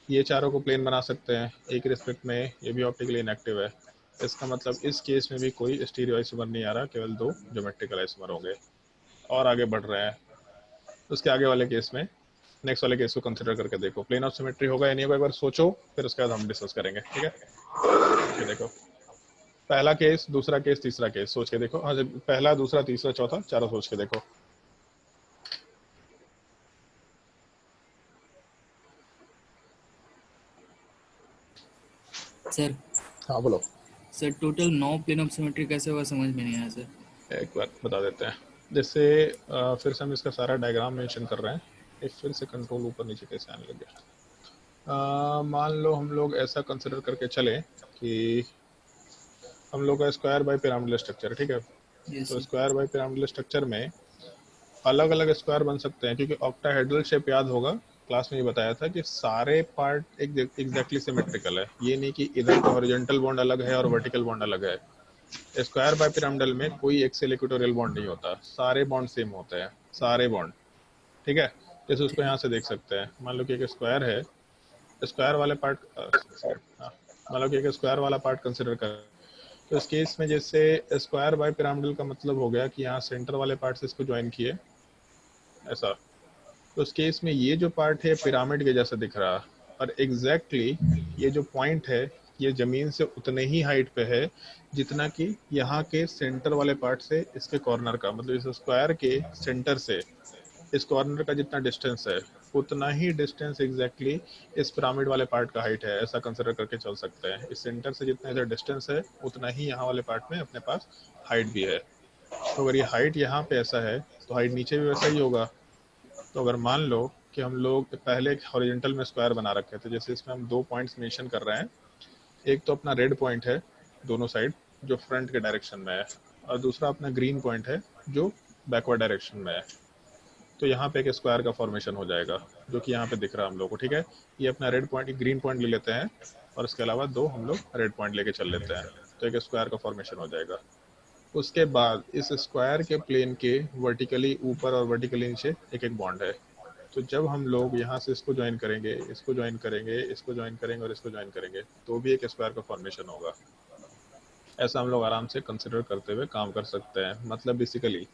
ये चारों को प्लेन बना सकते हैं, एक रिस्पेक्ट में ये भी ऑप्टिकली इनएक्टिव है, इसका मतलब इस केस में भी कोई स्टीरियो आइसोमर नहीं आ रहा, केवल दो ज्योमेट्रिकल आइसोमर होंगे। और आगे बढ़ रहे हैं, उसके आगे वाले केस में, नेक्स्ट वाले केस को कंसिडर करके देखो प्लेन ऑफ सिमेट्री होगा या नहीं होगा, एक बार सोचो, फिर उसके बाद हम डिस्कस करेंगे, ठीक है। ये देखो पहला केस, दूसरा केस, तीसरा केस, सोच के देखो, हाँ पहला, दूसरा, तीसरा, चौथा, चारों सोच के देखो। सर हाँ बोलो। Sir total 9 plane of symmetry कैसे होगा समझ में नहीं आया सर। एक बार बता देते हैं, जैसे फिर से हम इसका सारा डायग्राम मेंशन कर रहे हैं, फिर से कंट्रोल ऊपर नीचे कैसे आने लग गया। मान लो हम लोग ऐसा कंसिडर करके चले कि हम लोग का स्क्वायर बाय पिरामिडल स्ट्रक्चर, ठीक है। यस तो sir. Square by pyramidal structure में अलग अलग स्क्वायर बन सकते हैं, क्योंकि ऑक्टाहेड्रल शेप याद होगा, क्लास में ये बताया था कि सारे पार्ट एग्जैक्टली सिमेट्रिकल है। ये नहीं कि इधर का हॉरिजॉन्टल बॉन्ड अलग है और वर्टिकल बॉन्ड अलग है। स्क्वायर बाय पिरामिडल में कोई एक्सियल इक्वेटोरियल बॉन्ड नहीं होता, सारे बॉन्ड सेम होते हैं, सारे बॉन्ड, ठीक है। जैसे उसको यहाँ से देख सकते हैं, मान लो कि एक स्क्वायर है, स्क्वायर वाले पार्ट, मान लो कि एक स्क्वायर वाला पार्ट कंसिडर कर। तो इस केस में जैसे स्क्वायर बाय पिरामिडल का मतलब हो गया कि यहाँ सेंटर वाले पार्ट से इसको ज्वाइन किए ऐसा। तो उस केस में ये जो पार्ट है पिरामिड के जैसा दिख रहा, और एग्जैक्टली ये जो पॉइंट है ये जमीन से उतने ही हाइट पे है जितना कि यहाँ के सेंटर वाले पार्ट से इसके कॉर्नर का, मतलब इस स्क्वायर के सेंटर से इस कॉर्नर का जितना डिस्टेंस है उतना ही डिस्टेंस एग्जैक्टली इस पिरामिड वाले पार्ट का हाइट है, ऐसा कंसिडर करके चल सकते हैं। इस सेंटर से जितना इधर डिस्टेंस है उतना ही यहाँ वाले पार्ट में अपने पास हाइट भी है। तो अगर ये हाइट यहाँ पे ऐसा है तो हाइट नीचे भी वैसा ही होगा। तो अगर मान लो कि हम लोग पहले एक हॉरिजॉन्टल में स्क्वायर बना रखे थे, जैसे इसमें हम 2 पॉइंट्स मेंशन कर रहे हैं, एक तो अपना रेड पॉइंट है दोनों साइड जो फ्रंट के डायरेक्शन में है, और दूसरा अपना ग्रीन पॉइंट है जो बैकवर्ड डायरेक्शन में है। तो यहाँ पे एक स्क्वायर का फॉर्मेशन हो जाएगा जो कि यहाँ पे दिख रहा है हम लोग को, ठीक है। ये अपना रेड पॉइंट, ग्रीन पॉइंट ले लेते हैं और उसके अलावा 2 हम लोग रेड पॉइंट लेके चल लेते हैं, तो एक स्क्वायर का फॉर्मेशन हो जाएगा। उसके बाद इस स्क्वायर के प्लेन के वर्टिकली ऊपर और वर्टिकली नीचे एक एक बॉन्ड है। तो जब हम लोग यहाँ से इसको ज्वाइन करेंगे, इसको ज्वाइन करेंगे, इसको ज्वाइन करेंगे और इसको ज्वाइन करेंगे, तो भी एक स्क्वायर का फॉर्मेशन होगा। ऐसा हम लोग आराम से कंसिडर करते हुए काम कर सकते हैं। मतलब बेसिकली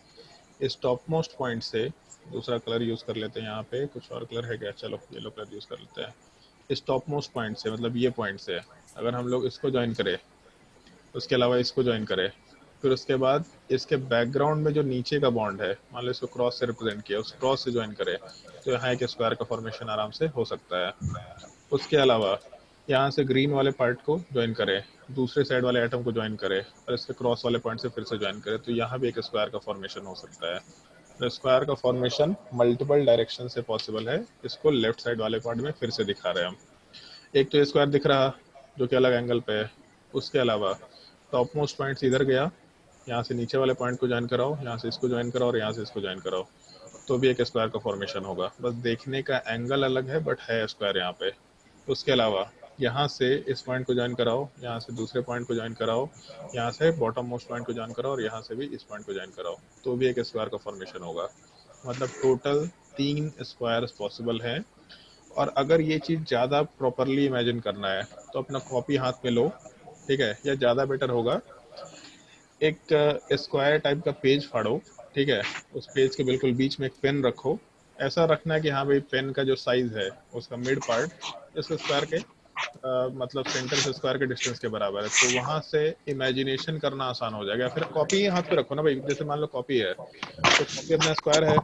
इस टॉप मोस्ट पॉइंट से, दूसरा कलर यूज कर लेते हैं, यहाँ पे कुछ और कलर है क्या, चलो येलो कलर यूज कर लेते हैं। इस टॉप मोस्ट पॉइंट से, मतलब ये पॉइंट से अगर हम लोग इसको ज्वाइन करें, उसके अलावा इसको ज्वाइन करें, फिर उसके बाद इसके बैकग्राउंड में जो नीचे का बॉन्ड है, मान लो इसको क्रॉस से रिप्रेजेंट किया, उस क्रॉस से ज्वाइन करें, तो यहाँ एक स्क्वायर का फॉर्मेशन आराम से हो सकता है। उसके अलावा यहाँ से ग्रीन वाले पार्ट को ज्वाइन करें, दूसरे साइड वाले एटम को ज्वाइन करें और इसके क्रॉस वाले पॉइंट से फिर से ज्वाइन करें, तो यहाँ भी एक स्क्वायर का फॉर्मेशन हो सकता है। तो स्क्वायर का फॉर्मेशन मल्टीपल डायरेक्शन से पॉसिबल है। इसको लेफ्ट साइड वाले पार्ट में फिर से दिखा रहे हैं हम। एक तो ये स्क्वायर दिख रहा जो कि अलग एंगल पे है। उसके अलावा टॉप मोस्ट पॉइंट इधर गया, यहाँ से नीचे वाले पॉइंट को ज्वाइन कराओ, यहाँ से इसको ज्वाइन कराओ और यहाँ से इसको ज्वाइन कराओ, तो भी एक स्क्वायर का फॉर्मेशन होगा। बस देखने का एंगल अलग है बट है स्क्वायर यहाँ पे। उसके अलावा यहाँ से इस पॉइंट को ज्वाइन कराओ, यहाँ से दूसरे पॉइंट को ज्वाइन कराओ, यहाँ से बॉटम मोस्ट पॉइंट को ज्वाइन कराओ और यहाँ से भी इस पॉइंट को ज्वाइन कराओ, तो भी एक स्क्वायर का फॉर्मेशन होगा। मतलब टोटल 3 स्क्वायर पॉसिबल है। और अगर ये चीज़ ज़्यादा प्रॉपरली इमेजिन करना है तो अपना कॉपी हाथ में लो, ठीक है, या ज़्यादा बेटर होगा एक स्क्वायर टाइप का पेज फाड़ो, ठीक है, उस पेज के बिल्कुल बीच में एक पेन रखो। ऐसा रखना है कि हाँ भाई पेन का जो साइज है उसका मिड पार्ट इस स्क्वायर के मतलब सेंटर से स्क्वायर के डिस्टेंस के बराबर है, तो वहां से इमेजिनेशन करना आसान हो जाएगा। फिर कॉपी हाथ पे रखो ना भाई, जैसे मान लो कॉपी है तो कॉपी अपना स्क्वायर है,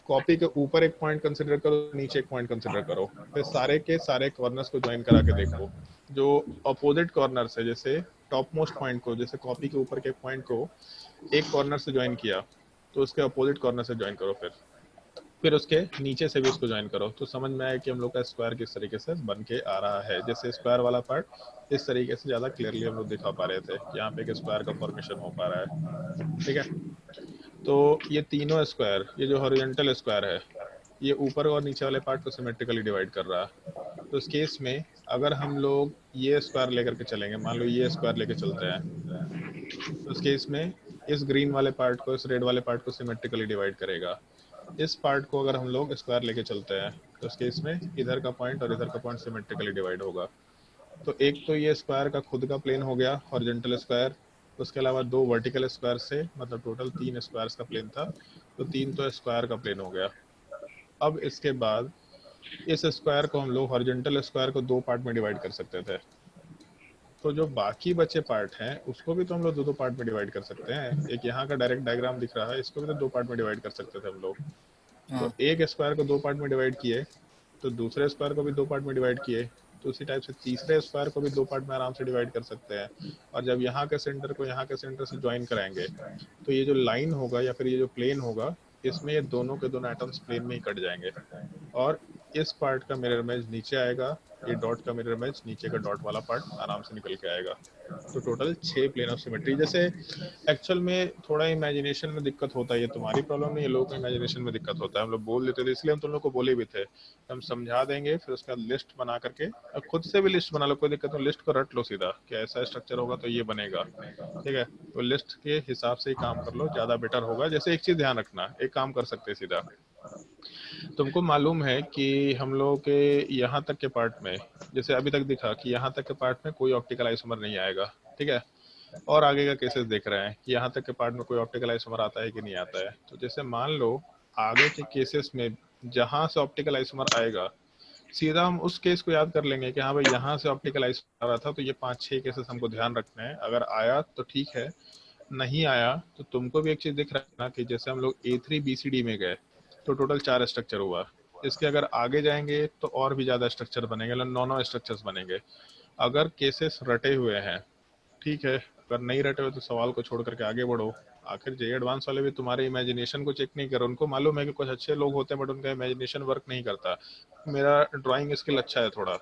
कॉपी के ऊपर एक पॉइंट कंसिडर करो, नीचे एक पॉइंट कंसिडर करो, फिर सारे के सारे कॉर्नर्स को ज्वाइन करा के देखो। जो अपोजिट कॉर्नर्स है, जैसे टॉप मोस्ट पॉइंट को, जैसे कॉपी के ऊपर के पॉइंट को एक कॉर्नर से ज्वाइन किया तो उसके अपोजिट कॉर्नर से ज्वाइन करो, फिर उसके नीचे से भी उसको ज्वाइन करो, तो समझ में आया कि हम लोग का स्क्वायर किस तरीके से बन के आ रहा है। जैसे स्क्वायर वाला पार्ट इस तरीके से ज्यादा क्लियरली हम लोग दिखा पा रहे थे, यहाँ पे एक स्क्वायर का फॉर्मेशन हो पा रहा है, ठीक है। तो ये तीनों स्क्वायर, ये जो हॉरिजॉन्टल स्क्वायर है ये ऊपर और नीचे वाले पार्ट को सिमेट्रिकली डिवाइड कर रहा है। तो इस केस में अगर हम लोग ये स्क्वायर लेकर के चलेंगे, मान लो ये स्क्वायर लेके चलते हैं, तो इस केस में इस ग्रीन वाले पार्ट को इस रेड वाले पार्ट को सिमेट्रिकली डिवाइड करेगा। इस पार्ट को अगर हम लोग स्क्वायर लेके चलते हैं तो इस केस में इधर का पॉइंट और इधर का पॉइंट सिमेट्रिकली डिवाइड होगा। तो एक तो ये स्क्वायर का खुद का प्लेन हो गया हॉरिजॉन्टल स्क्वायर, उसके अलावा 2 वर्टिकल स्क्वायर से, मतलब टोटल 3 स्क्वायर्स का प्लेन था, तो 3 तो स्क्वायर का प्लेन हो गया। अब इसके बाद इस स्क्वायर को हम लोग हॉरिजॉन्टल स्क्वायर को 2 पार्ट में डिवाइड कर सकते थे, तो जो बाकी बचे पार्ट हैं उसको भी तो हम लोग 2 पार्ट में डिवाइड कर सकते हैं। एक यहाँ का डायरेक्ट डायग्राम दिख रहा है, इसको भी तो 2 पार्ट में डिवाइड कर सकते थे हम लोग। तो हाँ। एक स्क्वायर को 2 पार्ट में डिवाइड किए तो दूसरे स्क्वायर को भी 2 पार्ट में डिवाइड किए, तो उसी टाइप से तीसरे स्क्वायर को भी 2 पार्ट में आराम से डिवाइड कर सकते हैं। और जब यहाँ के सेंटर को यहाँ के सेंटर से ज्वाइन कराएंगे तो ये जो लाइन होगा या फिर ये जो प्लेन होगा इसमें ये दोनों के दोनों एटम्स प्लेन में ही कट जाएंगे और इस पार्ट का मिरर इमेज नीचे आएगा, ये डॉट का मिरर इमेज नीचे का डॉट वाला पार्ट आराम से निकल के आएगा। तो टोटल 6 प्लेन ऑफ सिमेट्री। जैसे एक्चुअल में थोड़ा इमेजिनेशन में दिक्कत होता है, ये तुम्हारी प्रॉब्लम नहीं है, लोगों को इमेजिनेशन में दिक्कत होता है। हम लोग बोल देते थे, इसलिए हम तुम लोग को बोले भी थे, हम समझा देंगे, फिर उसका लिस्ट बना करके, अब खुद से भी लिस्ट बना लो, कोई दिक्कत नहीं, लिस्ट को रट लो सीधा कि ऐसा स्ट्रक्चर होगा तो ये बनेगा, ठीक है। तो लिस्ट के हिसाब से ही काम कर लो, ज्यादा बेटर होगा। जैसे एक चीज ध्यान रखना, एक काम कर सकते हैं सीधा, तुमको मालूम है कि हम लोगों के यहाँ तक के पार्ट में, जैसे अभी तक दिखा कि यहाँ तक के पार्ट में कोई ऑप्टिकल आइसोमर नहीं आएगा, ठीक है। और आगे का केसेस देख रहे हैं कि यहाँ तक के पार्ट में कोई ऑप्टिकल आइसोमर आता है कि नहीं आता है। तो जैसे मान लो आगे के केसेस में जहां से ऑप्टिकल आइसोमर आएगा, सीधा हम उस केस को याद कर लेंगे कि हाँ भाई यहाँ से ऑप्टिकल आइसोमर आ रहा था, तो ये 5-6 केसेस हमको ध्यान रखने हैं। अगर आया तो ठीक है, नहीं आया तो तुमको भी एक चीज दिख रहा है ना कि जैसे हम लोग A3BCD में गए तो टोटल 4 स्ट्रक्चर हुआ। इसके अगर आगे जाएंगे तो और भी ज्यादा स्ट्रक्चर बनेंगे, मतलब 9 स्ट्रक्चर्स बनेंगे। अगर केसेस रटे हुए हैं, ठीक है, अगर नहीं रटे हुए तो सवाल को छोड़ करके आगे बढ़ो। आखिर जे एडवांस वाले भी तुम्हारे इमेजिनेशन को चेक नहीं कर, उनको मालूम है कि कुछ अच्छे लोग होते हैं बट उनका इमेजिनेशन वर्क नहीं करता। मेरा ड्राइंग स्किल अच्छा है थोड़ा,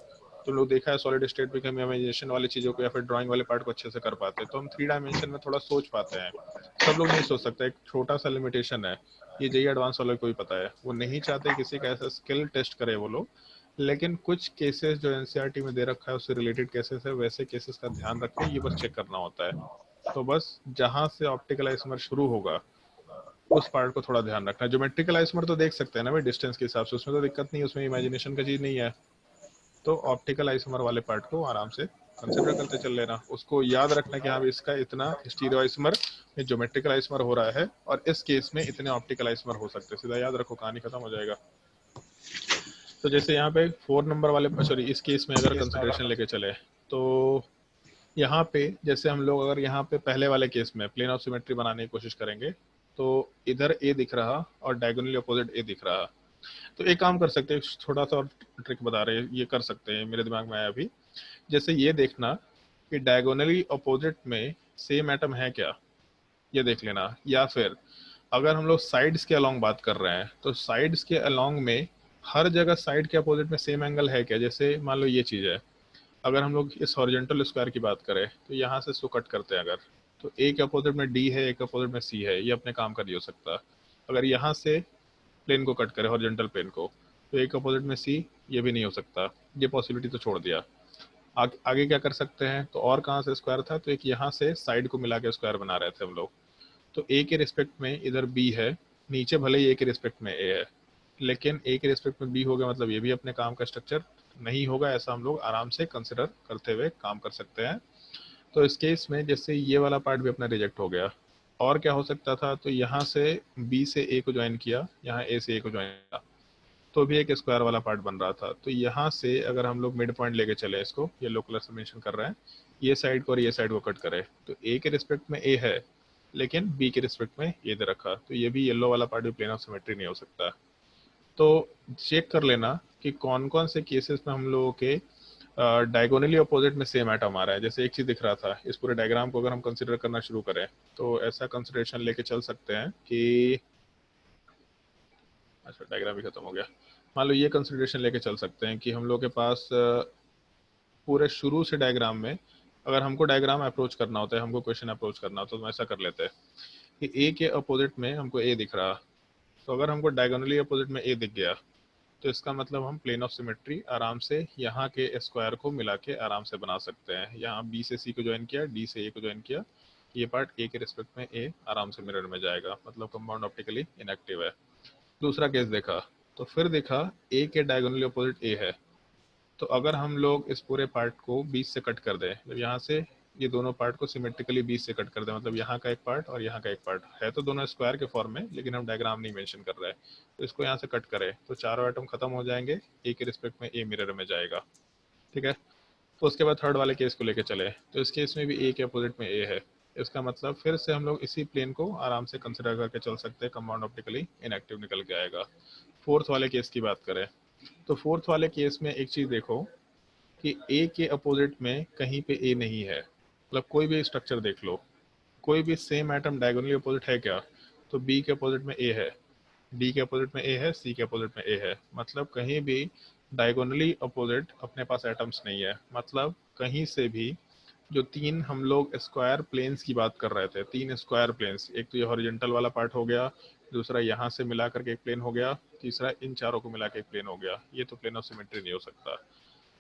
तुम लोग देखा है सॉलिड स्टेट में कि हम इमेजिनेशन वाली चीजों को या फिर ड्राइंग वाले पार्ट को अच्छे से कर पाते हैं, तो हम 3 डायमेंशन में थोड़ा सोच पाते हैं। सब लोग नहीं सोच सकते, एक छोटा सा लिमिटेशन है। ये जेई एडवांस वालों को भी पता है, वो नहीं चाहते किसी का ऐसा स्किल टेस्ट करे वो लोग। लेकिन कुछ केसेस जो एनसीईआरटी में दे रखा है उससे रिलेटेड केसेस है, वैसे केसेस का ध्यान रखें, ये बस चेक करना होता है। तो बस जहां से ऑप्टिकल आइसोमर शुरू होगा उस पार्ट को थोड़ा ध्यान रखना। ज्योमेट्रिकल आइसोमर तो देख सकते हैं ना भाई डिस्टेंस के हिसाब से, उसमें तो दिक्कत नहीं है, उसमें इमेजिनेशन का चीज नहीं है। तो ऑप्टिकल आइसोमर वाले पार्ट को आराम से कंसिडर करते चल लेना, उसको याद रखना कि हाँ भाई इसका इतना स्टीरियो आइसोमर में ज्योमेट्रिकल आइसोमर हो रहा है और इस केस में इतने ऑप्टिकल आइसोमर हो सकते हैं, सीधा याद रखो, कहानी खत्म हो जाएगा। तो जैसे यहाँ पे 4 नंबर वाले, सॉरी इस केस में अगर कंसिडरेशन लेके चले तो यहाँ पे जैसे हम लोग अगर यहाँ पे पहले वाले केस में प्लेन ऑफ सिमेट्री बनाने की कोशिश करेंगे तो इधर ए दिख रहा और डायगोनली अपोजिट ए दिख रहा। तो एक काम कर सकते हैं, थोड़ा सा और ट्रिक बता रहे हैं, ये कर सकते हैं, मेरे दिमाग में आया अभी। जैसे ये देखना कि डायगोनली अपोजिट में सेम एटम है क्या, ये देख लेना। या फिर अगर हम लोग साइड्स के अलोंग बात कर रहे हैं तो साइड्स के अलोंग में हर जगह साइड के अपोजिट में सेम एंगल है क्या। जैसे मान लो ये चीज है, अगर हम लोग इस हॉरिजॉन्टल स्क्वायर की बात करें तो यहाँ से इसको कट करते हैं अगर, तो ए के अपोजिट में डी है, एक अपोजिट में सी है, ये अपने काम का नहीं हो सकता। अगर यहाँ से प्लेन को कट करें, हॉरिजॉन्टल प्लेन को, तो एक अपोजिट में सी, ये भी नहीं हो सकता, ये पॉसिबिलिटी तो छोड़ दिया। आगे क्या कर सकते हैं, तो और कहाँ से स्क्वायर था, तो एक यहाँ से साइड को मिला के स्क्वायर बना रहे थे हम लोग। तो ए के रिस्पेक्ट में इधर बी है, नीचे भले ही ए के रिस्पेक्ट में ए है, लेकिन ए के रिस्पेक्ट में बी हो गया, मतलब ये भी अपने काम का स्ट्रक्चर नहीं होगा। ऐसा हम लोग आराम से कंसिडर करते हुए काम कर सकते हैं। तो इस केस में जैसे ये वाला पार्ट भी अपना रिजेक्ट हो गया, और क्या हो सकता था, तो यहाँ से बी से ए को ज्वाइन किया, यहाँ ए से ए को ज्वाइन किया, तो भी एक स्क्वायर वाला पार्ट बन रहा था। तो यहाँ से अगर हम लोग मिड पॉइंट लेके चले, इसको येलो कलर से मेंशन कर रहे हैं, ये साइड को और ये साइड को कट करे, तो ए के रिस्पेक्ट में ए है लेकिन बी के रिस्पेक्ट में ये दे रखा, तो ये भी येलो वाला पार्ट भी प्लेन ऑफ सिमेट्री नहीं हो सकता। तो चेक कर लेना कि कौन कौन से केसेस में हम लोगों के डायगोनली अपोजिट में सेम एटम आ रहा है। जैसे एक चीज दिख रहा था, इस पूरे डायग्राम को अगर हम कंसिडर करना शुरू करें तो ऐसा कंसिडरेशन लेके चल सकते हैं कि, अच्छा डायग्राम भी खत्म हो गया, मान लो ये कंसिडरेशन लेके चल सकते हैं कि हम लोग के पास पूरे शुरू से डायग्राम में, अगर हमको डायग्राम अप्रोच करना होता है, हमको क्वेश्चन अप्रोच करना होता है, तो ऐसा कर लेते हैं कि ए के अपोजिट में हमको ए दिख रहा, तो अगर हमको डायगोनली अपोजिट में ए दिख गया तो इसका मतलब हम प्लेन ऑफ सिमेट्री आराम से यहाँ के स्क्वायर को मिला के आराम से बना सकते हैं। यहाँ बी से सी को ज्वाइन किया, डी से ए को ज्वाइन किया, ये पार्ट ए के रिस्पेक्ट में ए आराम से मिरर में जाएगा, मतलब कंपाउंड ऑप्टिकली इनएक्टिव है। दूसरा केस देखा तो फिर देखा ए के डायगोनली अपोजिट ए है, तो अगर हम लोग इस पूरे पार्ट को बीच से कट कर दें, मतलब यहाँ से ये दोनों पार्ट को सिमेट्रिकली बीच से कट कर दें, मतलब यहाँ का एक पार्ट और यहाँ का एक पार्ट है, तो दोनों स्क्वायर के फॉर्म में, लेकिन हम डायग्राम नहीं मेंशन कर रहे हैं, तो इसको यहाँ से कट करें तो चारों एटम खत्म हो जाएंगे, ए के रिस्पेक्ट में ए मिरर में जाएगा, ठीक है। तो उसके बाद थर्ड वाले केस को लेके चले, तो इस केस में भी ए के अपोजिट में ए है, इसका मतलब फिर से हम लोग इसी प्लेन को आराम से कंसिडर करके चल सकते हैं, कंपाउंड ऑप्टिकली इनएक्टिव निकल के आएगा। फोर्थ वाले केस की बात करें तो फोर्थ वाले केस में एक चीज देखो कि ए के अपोजिट में कहीं पे ए नहीं है, मतलब कोई भी स्ट्रक्चर देख लो, कोई भी सेम एटम डायगोनली अपोजिट है क्या, तो बी के अपोजिट में ए है, डी के अपोजिट में ए है, सी के अपोजिट में ए है, मतलब कहीं भी डायगोनली अपोजिट अपने पास एटम्स नहीं है। मतलब कहीं से भी जो तीन हम लोग स्क्वायर प्लेन्स की बात कर रहे थे, तीन स्क्वायर प्लेन्स, एक तो ये हॉरिजॉन्टल वाला पार्ट हो गया, दूसरा यहाँ से मिला करके एक प्लेन हो गया, तीसरा इन चारों को मिला के एक प्लेन हो गया, ये तो प्लेन ऑफ सिमेट्री नहीं हो सकता।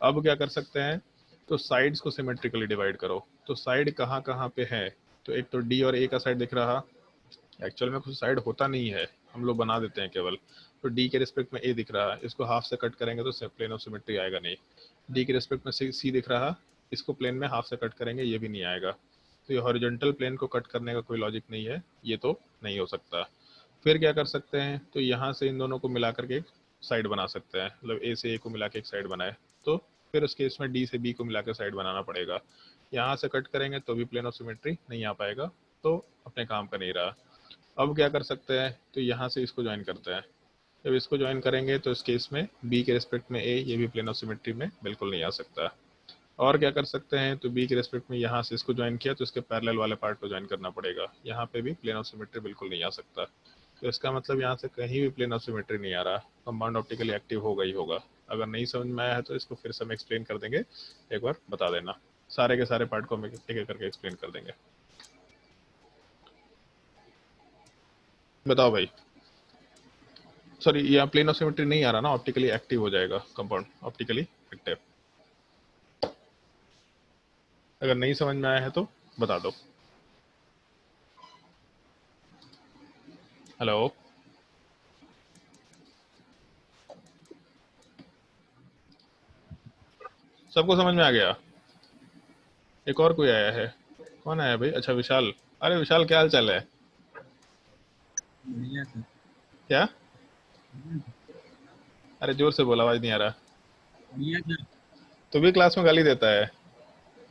अब क्या कर सकते हैं, तो साइड्स को सिमेट्रिकली डिवाइड करो। तो साइड कहाँ कहाँ पे है, तो एक तो डी और ए का साइड दिख रहा, एक्चुअल में कुछ साइड होता नहीं है, हम लोग बना देते हैं केवल। तो डी के रिस्पेक्ट में ए दिख रहा है, इसको हाफ से कट करेंगे तो प्लेन ऑफ सिमेट्री आएगा नहीं। डी के रिस्पेक्ट में सी दिख रहा, इसको प्लेन में हाफ से कट करेंगे, ये भी नहीं आएगा। तो ये हॉरिजॉन्टल प्लेन को कट करने का कोई लॉजिक नहीं है, ये तो नहीं हो सकता। फिर क्या कर सकते हैं, तो यहाँ से इन दोनों को मिला करके एक साइड बना सकते हैं, मतलब ए से ए को मिला के एक साइड बनाए। तो फिर उस केस में डी से बी को मिला के साइड बनाना पड़ेगा। यहाँ से कट करेंगे तो भी प्लेन ऑफ सिमेट्री नहीं आ पाएगा, तो अपने काम का नहीं रहा। अब क्या कर सकते हैं, तो यहाँ से इसको ज्वाइन करते हैं। जब इसको ज्वाइन करेंगे तो इस केस में बी के रिस्पेक्ट में ए, ये भी प्लेन ऑफ सिमेट्री में बिल्कुल नहीं आ सकता। और क्या कर सकते हैं, तो बी के रिस्पेक्ट में यहाँ से इसको ज्वाइन किया तो इसके पैरेलल वाले पार्ट को ज्वाइन करना पड़ेगा, यहाँ पे भी प्लेन ऑफ सिमेट्री बिल्कुल नहीं आ सकता। तो इसका मतलब यहाँ से कहीं भी प्लेन ऑफ सिमेट्री नहीं आ रहा, कंपाउंड ऑप्टिकली एक्टिव होगा ही होगा। अगर नहीं समझ में आया है तो इसको फिर से हम एक्सप्लेन कर देंगे, एक बार बता देना, सारे के सारे पार्ट को हम एक एक करके एक्सप्लेन कर देंगे। बताओ भाई। सॉरी, यहाँ प्लेन ऑफ सिमेट्री नहीं आ रहा ना, ऑप्टिकली एक्टिव हो जाएगा कंपाउंड, ऑप्टिकली एक्टिव। अगर नहीं समझ में आया है तो बता दो। हेलो, सबको समझ में आ गया? एक और कोई आया है? कौन आया भाई? अच्छा विशाल। अरे विशाल, क्या हाल चाल है? बढ़िया सर। क्या? अरे जोर से बोला, आवाज नहीं आ रहा। बढ़िया सर। तू भी क्लास में गाली देता है,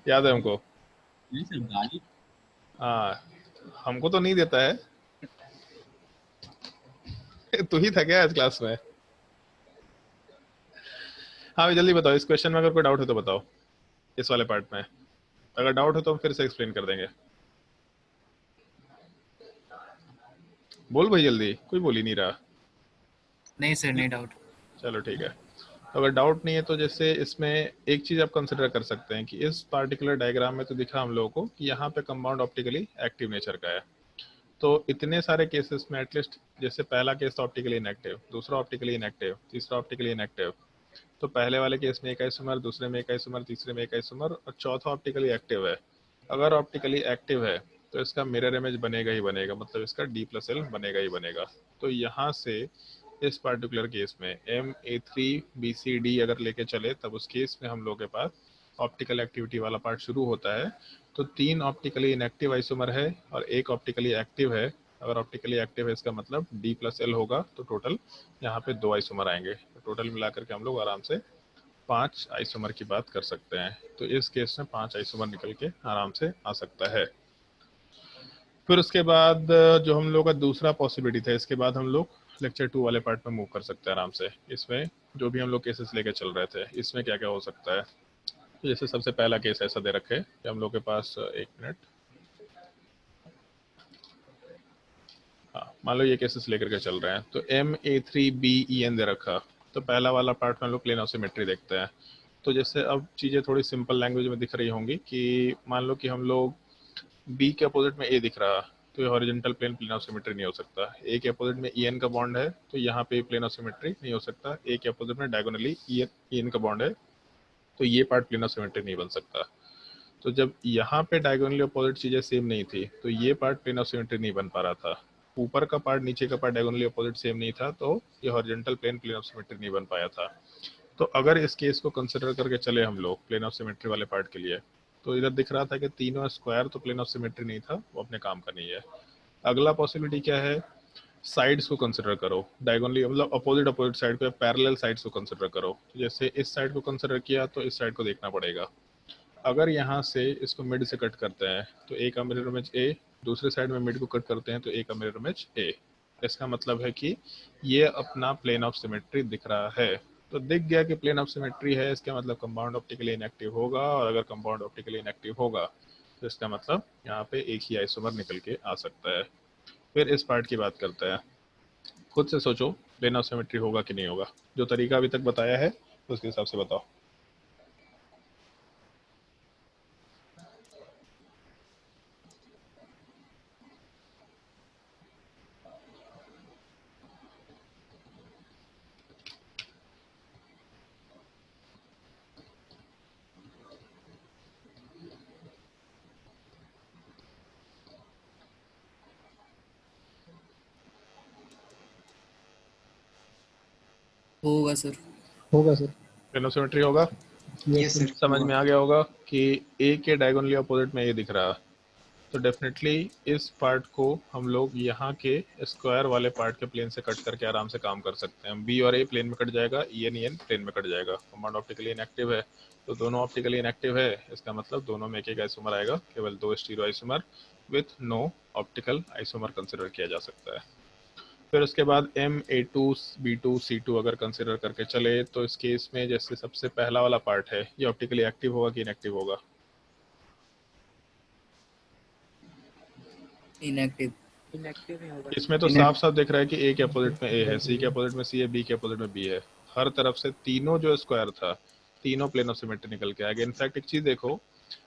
याद है हमको? नहीं सर, गाली हाँ, हमको तो नहीं देता है। तू ही था क्या आज क्लास में? हाँ भाई जल्दी बताओ, इस क्वेश्चन में अगर कोई डाउट हो तो बताओ, इस वाले पार्ट में। अगर डाउट हो तो हम फिर से एक्सप्लेन कर देंगे। बोल भाई जल्दी, कोई बोल ही नहीं रहा। नहीं सर, नहीं डाउट। चलो ठीक है। तो अगर डाउट नहीं है तो जैसे इसमें एक चीज आप कंसिडर कर सकते हैं कि इस पार्टिकुलर डायग्राम में तो दिखा हम लोगों को कि यहाँ पे कंपाउंड ऑप्टिकली एक्टिव नेचर का है। तो इतने सारे केसेस में एटलीस्ट, जैसे पहला केस ऑप्टिकली इनएक्टिव, दूसरा ऑप्टिकली इनएक्टिव, तीसरा ऑप्टिकली इनएक्टिव, तो पहले वाले केस में एक आइसोमर, दूसरे में एक आइसोमर, तीसरे में एक आइसोमर, और चौथा ऑप्टिकली एक्टिव है। अगर ऑप्टिकली एक्टिव है तो इसका मिरर इमेज बनेगा ही बनेगा, मतलब इसका D+L बनेगा ही बनेगा। तो यहाँ से इस पार्टिकुलर केस में Ma3BCD अगर लेके चले, तब उस केस में हम लोग के पास ऑप्टिकल एक्टिविटी वाला पार्ट शुरू होता है। तो तीन ऑप्टिकली इनएक्टिव आइसोमर है और एक ऑप्टिकली एक्टिव है। अगर ऑप्टिकली एक्टिव है इसका मतलब D+L होगा, तो टोटल यहाँ पे 2 आइसोमर आएंगे। तो टोटल मिलाकर के हम लोग आराम से 5 आइसोमर की बात कर सकते हैं। तो इस केस में 5 आइसोमर निकल के आराम से आ सकता है। फिर उसके बाद जो हम लोग का दूसरा पॉसिबिलिटी था, इसके बाद हम लोग लेक्चर 2 वाले पार्ट में मूव कर सकते हैं आराम से। इसमें जो भी हम लोग केसेस लेके चल रहे थे, इसमें क्या क्या हो सकता है। तो जैसे सबसे पहला केस ऐसा दे रखे कि हम लोग के पास, एक मिनट, हाँ मान लो ये केसेस लेकर के चल रहे हैं। तो Ma3BEN दे रखा, तो पहला वाला पार्ट में हम लोग प्लेन ऑफ सिमेट्री देखते हैं। तो जैसे अब चीज़ें थोड़ी सिंपल लैंग्वेज में दिख रही होंगी कि मान लो कि हम लोग बी के अपोजिट में ए दिख रहा, तो ये हॉरिजॉन्टल प्लेन ऑफ सिमेट्री नहीं हो सकता। ए के अपोजिट में EN का बॉन्ड है, तो यहाँ पे प्लेन ऑफ सिमेट्री नहीं हो सकता। ए के अपोजिट में डायगोनली EN का बॉन्ड है, तो ये पार्ट प्लेन ऑफ सिमेट्री नहीं बन सकता। तो जब यहाँ पे डायगोनली अपोजिट चीजें सेम नहीं थी, तो ये पार्ट प्लेन ऑफ सिमेट्री नहीं बन पा रहा था। ऊपर का पार्ट नीचे का पार्ट डायगोनली अपोजिट सेम नहीं था, तो ये हॉरिजॉन्टल प्लेन ऑफ सिमेट्री नहीं बन पाया था। तो अगर इस केस को कंसिडर करके चले हम लोग प्लेन ऑफ सिमेट्री वाले पार्ट के लिए, तो इधर दिख रहा था कि तीनों स्क्वायर तो प्लेन ऑफ सिमेट्री नहीं था, वो अपने काम का नहीं है। अगला पॉसिबिलिटी क्या है, साइड्स को कंसिडर करो, डायगोनली मतलब अपोजिट साइड पे पैरेलल साइड्स को कंसिडर करो। जैसे इस साइड को कंसिडर किया तो इस साइड को देखना पड़ेगा। अगर यहाँ से इसको मिड से कट करते हैं तो ए का मिरर इमेज ए, दूसरे साइड में मिड को कट करते हैं तो ए का मिरर इमेज ए। इसका मतलब है कि ये अपना प्लेन ऑफ सिमेट्री दिख रहा है। तो दिख गया कि प्लेन ऑफ सिमेट्री है, इसका मतलब कंपाउंड ऑप्टिकली इनएक्टिव होगा, और अगर कंपाउंड ऑप्टिकली इनएक्टिव होगा तो इसका मतलब यहाँ पे एक ही आइसोमर निकल के आ सकता है। फिर इस पार्ट की बात करते हैं। खुद से सोचो प्लेन ऑफ सिमेट्री होगा कि नहीं होगा। जो तरीका अभी तक बताया है उसके हिसाब से बताओ। होगा सर। होगा सर। प्लेन ऑफ सिमेट्री होगा। Yes sir. समझ में आ गया होगा कि ए के डायगोनली अपोजिट में ए दिख रहा है, तो डेफिनेटली इस पार्ट को हम लोग यहाँ के स्क्वायर वाले पार्ट के प्लेन से कट करके आराम से काम कर सकते हैं। बी और ए प्लेन में कट जाएगा, ई एन प्लेन में कट जाएगा। कंपाउंड ऑप्टिकली इनएक्टिव है, तो दोनों ऑप्टिकली इनएक्टिव है, इसका मतलब दोनों में एक एक आइसोमर आएगा, केवल 2 stereoisomer with no optical isomer consider किया जा सकता है। फिर उसके बाद MA2 B2 C2 अगर कंसिडर करके चले तो इस केस में जैसे सबसे पहला वाला पार्ट है ये ऑप्टिकली एक्टिव होगा कि इनएक्टिव होगा? इनएक्टिव। इसमें तो साफ साफ दिख रहा है कि ए के अपोजिट में ए है, सी के अपोजिट में सी है, बी के अपोजिट में बी है। हर तरफ से तीनों जो स्क्वायर था तीनों प्लेन ऑफ सिमेट्री निकल के आएगा। इनफैक्ट एक चीज देखो,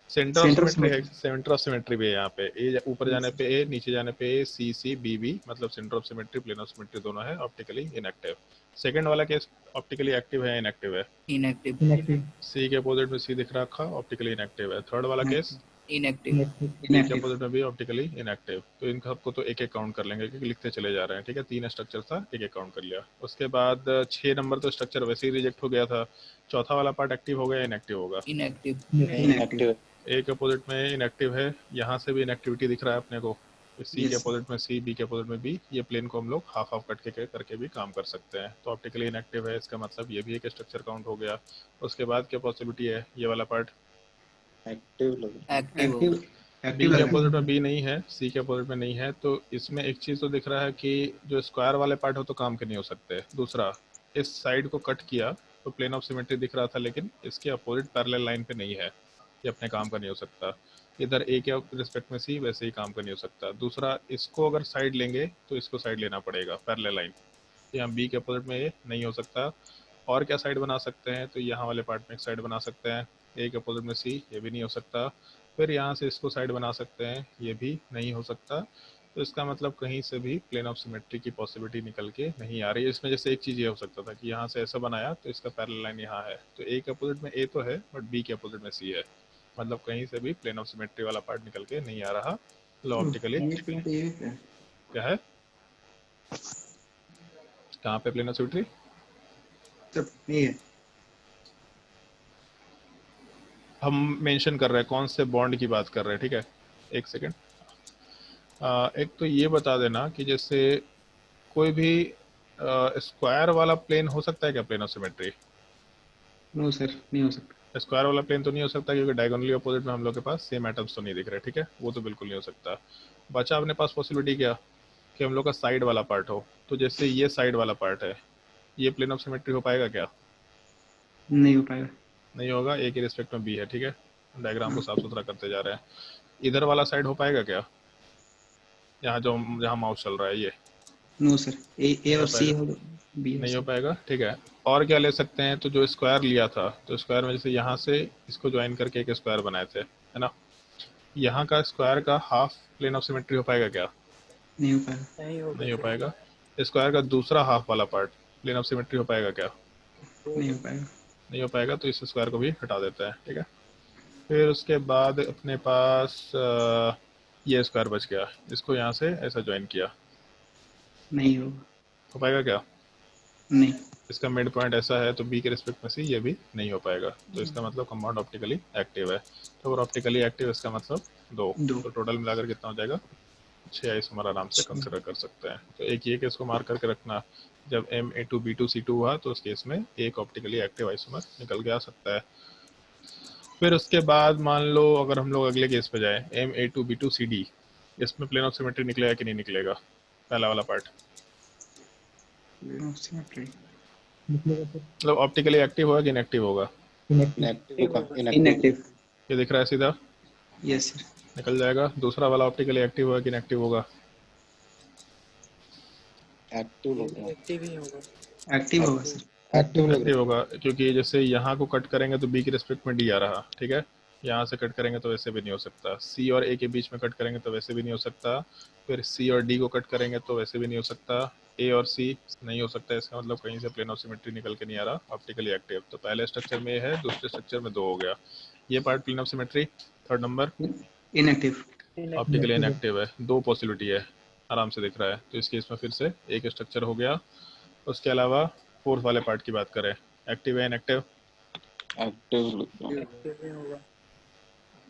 सेंटर ऑफ सिमेट्री है, सेंटर ऑफ सिमेट्री भी है यहाँ पे। ए ऊपर जाने पे ए, नीचे जाने पे A, C C B B, मतलब centre of symmetry plane of symmetry दोनों है ऑप्टिकली इनएक्टिव। सेकंड वाला केस ऑप्टिकली एक्टिव है इनएक्टिव है? इनएक्टिव। इनएक्टिव। सी के अपोजिट में सी दिख रखा ऑप्टिकली इनएक्टिव है। थर्ड वाला केस इनएक्टिव। बी के अपोजिट में भी ऑप्टिकली इनएक्टिव। तो इन सबको तो एक एक काउंट कर लेंगे क्योंकि लिखते चले जा रहे हैं, ठीक है। 3 स्ट्रक्चर था, एक एक काउंट कर लिया। उसके बाद 6 नंबर तो स्ट्रक्चर वैसे ही रिजेक्ट हो गया था। चौथा वाला पार्ट एक्टिव हो गया इनएक्टिव होगा? इनएक्टिव। इनएक्टिव। ए के अपोजिट में इनएक्टिव है, यहाँ से भी इनएक्टिविटी दिख रहा है अपने को। सी के अपोजिट में सी, बी के अपोजिट में बी, ये प्लेन को हम लोग हाफ हाफ कट के करके भी काम कर सकते हैं। तो ऑप्टिकली इनएक्टिव है, इसका मतलब ये भी एक स्ट्रक्चर काउंट हो गया। उसके बाद क्या पॉसिबिलिटी है, ये वाला पार्ट एक्टिव एक्टिव। बी के अपोजिट में बी नहीं है, सी के अपोजिट में नहीं है, तो इसमें एक चीज तो दिख रहा है कि जो स्क्वायर वाले पार्ट हो तो काम के नहीं हो सकते। दूसरा, इस साइड को कट किया तो प्लेन ऑफ सिमेट्री दिख रहा था, लेकिन इसके अपोजिट पैरेलल लाइन पे नहीं है, ये अपने काम का नहीं हो सकता। इधर ए के रिस्पेक्ट में सी, वैसे ही काम का नहीं हो सकता। दूसरा, इसको अगर साइड लेंगे तो इसको साइड लेना पड़ेगा पैरेलल लाइन, यहाँ बी के अपोजिट में ये नहीं हो सकता। और क्या साइड बना सकते हैं, तो यहाँ वाले पार्ट में एक साइड बना सकते हैं। ए के अपोजिट में सी, ये भी नहीं हो सकता। फिर यहाँ से इसको साइड बना सकते हैं, ये भी नहीं हो सकता। तो इसका मतलब कहीं से भी प्लेन ऑफ सिमेट्री की पॉसिबिलिटी निकल के नहीं आ रही है। इसमें जैसे एक चीज़ ये हो सकता था कि यहाँ से ऐसा बनाया तो इसका पैरेलल लाइन यहाँ है, तो ए के अपोजिट में ए तो है बट बी के अपोजिट में सी है, मतलब कहीं से भी प्लेन ऑफ सिमेट्री वाला पार्ट निकल के नहीं आ रहा। लो ऑप्टिकली क्या है, कहाँ पे प्लेन ऑफ सिमेट्री? हम मेंशन कर रहे हैं कौन से बॉन्ड की बात कर रहे हैं, ठीक है। एक सेकेंड, एक तो ये बता देना कि जैसे कोई भी स्क्वायर वाला प्लेन हो सकता है क्या plane of symmetry? No sir, नहीं हो सकता। स्क्वायर वाला प्लेन तो नहीं हो सकता क्योंकि डायगोनली अपोजिट में हम लोग के पास सेम एटम्स तो नहीं दिख रहे, ठीक है, वो तो बिल्कुल नहीं हो सकता। बचा अपने पास पॉसिबिलिटी क्या कि हम लोग का साइड वाला पार्ट हो, तो जैसे ये साइड वाला पार्ट है, ये प्लेन ऑफ सिमेट्री हो पाएगा क्या? नहीं हो पाएगा। नहीं होगा, ए के रिस्पेक्ट में बी है, ठीक है। डायग्राम को साफ सुथरा करते जा रहे हैं। इधर वाला साइड हो पाएगा क्या, यहाँ जो जहाँ माउस चल रहा है ये? नो सर, ए और सी बी नहीं हो पाएगा, ठीक है। और क्या ले सकते हैं, तो जो स्क्वायर लिया था तो स्क्वायर में जैसे यहाँ से इसको ज्वाइन करके एक स्क्वायर बनाए थे, है ना, यहाँ का स्क्वायर का हाफ प्लेन ऑफ सिमेट्री हो पाएगा क्या? नहीं हो पाएगा। नहीं हो पाएगा। स्क्वायर का दूसरा हाफ वाला पार्ट प्लेन ऑफ सिमेट्री हो पाएगा क्या? नहीं हो पाएगा। नहीं हो पाएगा, तो इस स्क्वायर को भी हटा देते हैं, ठीक है। फिर उसके बाद अपने पास ये स्क्वायर बच गया, इसको यहाँ से ऐसा ज्वाइन किया, नहीं होगा। हो पाएगा क्या? नहीं। इसका मिड पॉइंट ऐसा है तो बी के रिस्पेक्ट में से ये भी नहीं हो पाएगा, तो इसका मतलब कंपाउंड ऑप्टिकली एक्टिव है। तो अगर ऑप्टिकली एक्टिव इसका मतलब 2, तो टोटल मिलाकर कितना हो जाएगा? 6 आइसोमर आराम से कंसिडर कर सकते हैं। तो एक ये केस को मार्क करके रखना, जब MA2 B2 C2 हुआ तो उस केस में एक ऑप्टिकली एक्टिव आइसोमर निकल के आ सकता है। फिर उसके बाद मान लो अगर हम लोग अगले केस पे जाए MA2 B2 CD, इसमें प्लेन ऑफ सिमेट्री निकलेगा कि नहीं निकलेगा पहला वाला पार्ट? मतलब ऑप्टिकली एक्टिव होगा कि इनएक्टिव होगा? इनएक्टिव। ये दिख रहा है सीधा? Yes sir. निकल जाएगा। दूसरा वाला ऑप्टिकली एक्टिव होगा कि इनएक्टिव होगा? एक्टिव लग रहा है। एक्टिव ही होगा। एक्टिव होगा सर। एक्टिव लग एक्टिव रहा होगा क्योंकि जैसे यहाँ को कट करेंगे तो बी की रिस्पेक्ट में डी आ रहा, ठीक है। यहाँ से कट करेंगे तो वैसे भी नहीं हो सकता, सी और ए के बीच में कट करेंगे तो वैसे भी नहीं हो सकता, फिर सी और डी को कट करेंगे तो वैसे भी नहीं हो सकता, ए और सी नहीं हो सकता। इसका मतलब कहीं से प्लेन ऑफ सिमेट्री निकल के नहीं आ रहा, ऑप्टिकली एक्टिव। तो पहले स्ट्रक्चर में है, दूसरे स्ट्रक्चर में 2 हो गया। ये part plane of symmetry. Third number inactive. Optically inactive है, 2 पॉसिबिलिटी है, आराम से दिख रहा है। तो इस केस में फिर से एक स्ट्रक्चर हो गया। उसके अलावा फोर्थ वाले पार्ट की बात करें, एक्टिव है इनएक्टिव? है। एक्टिव लग रहा है। एक्टिव ही होगा।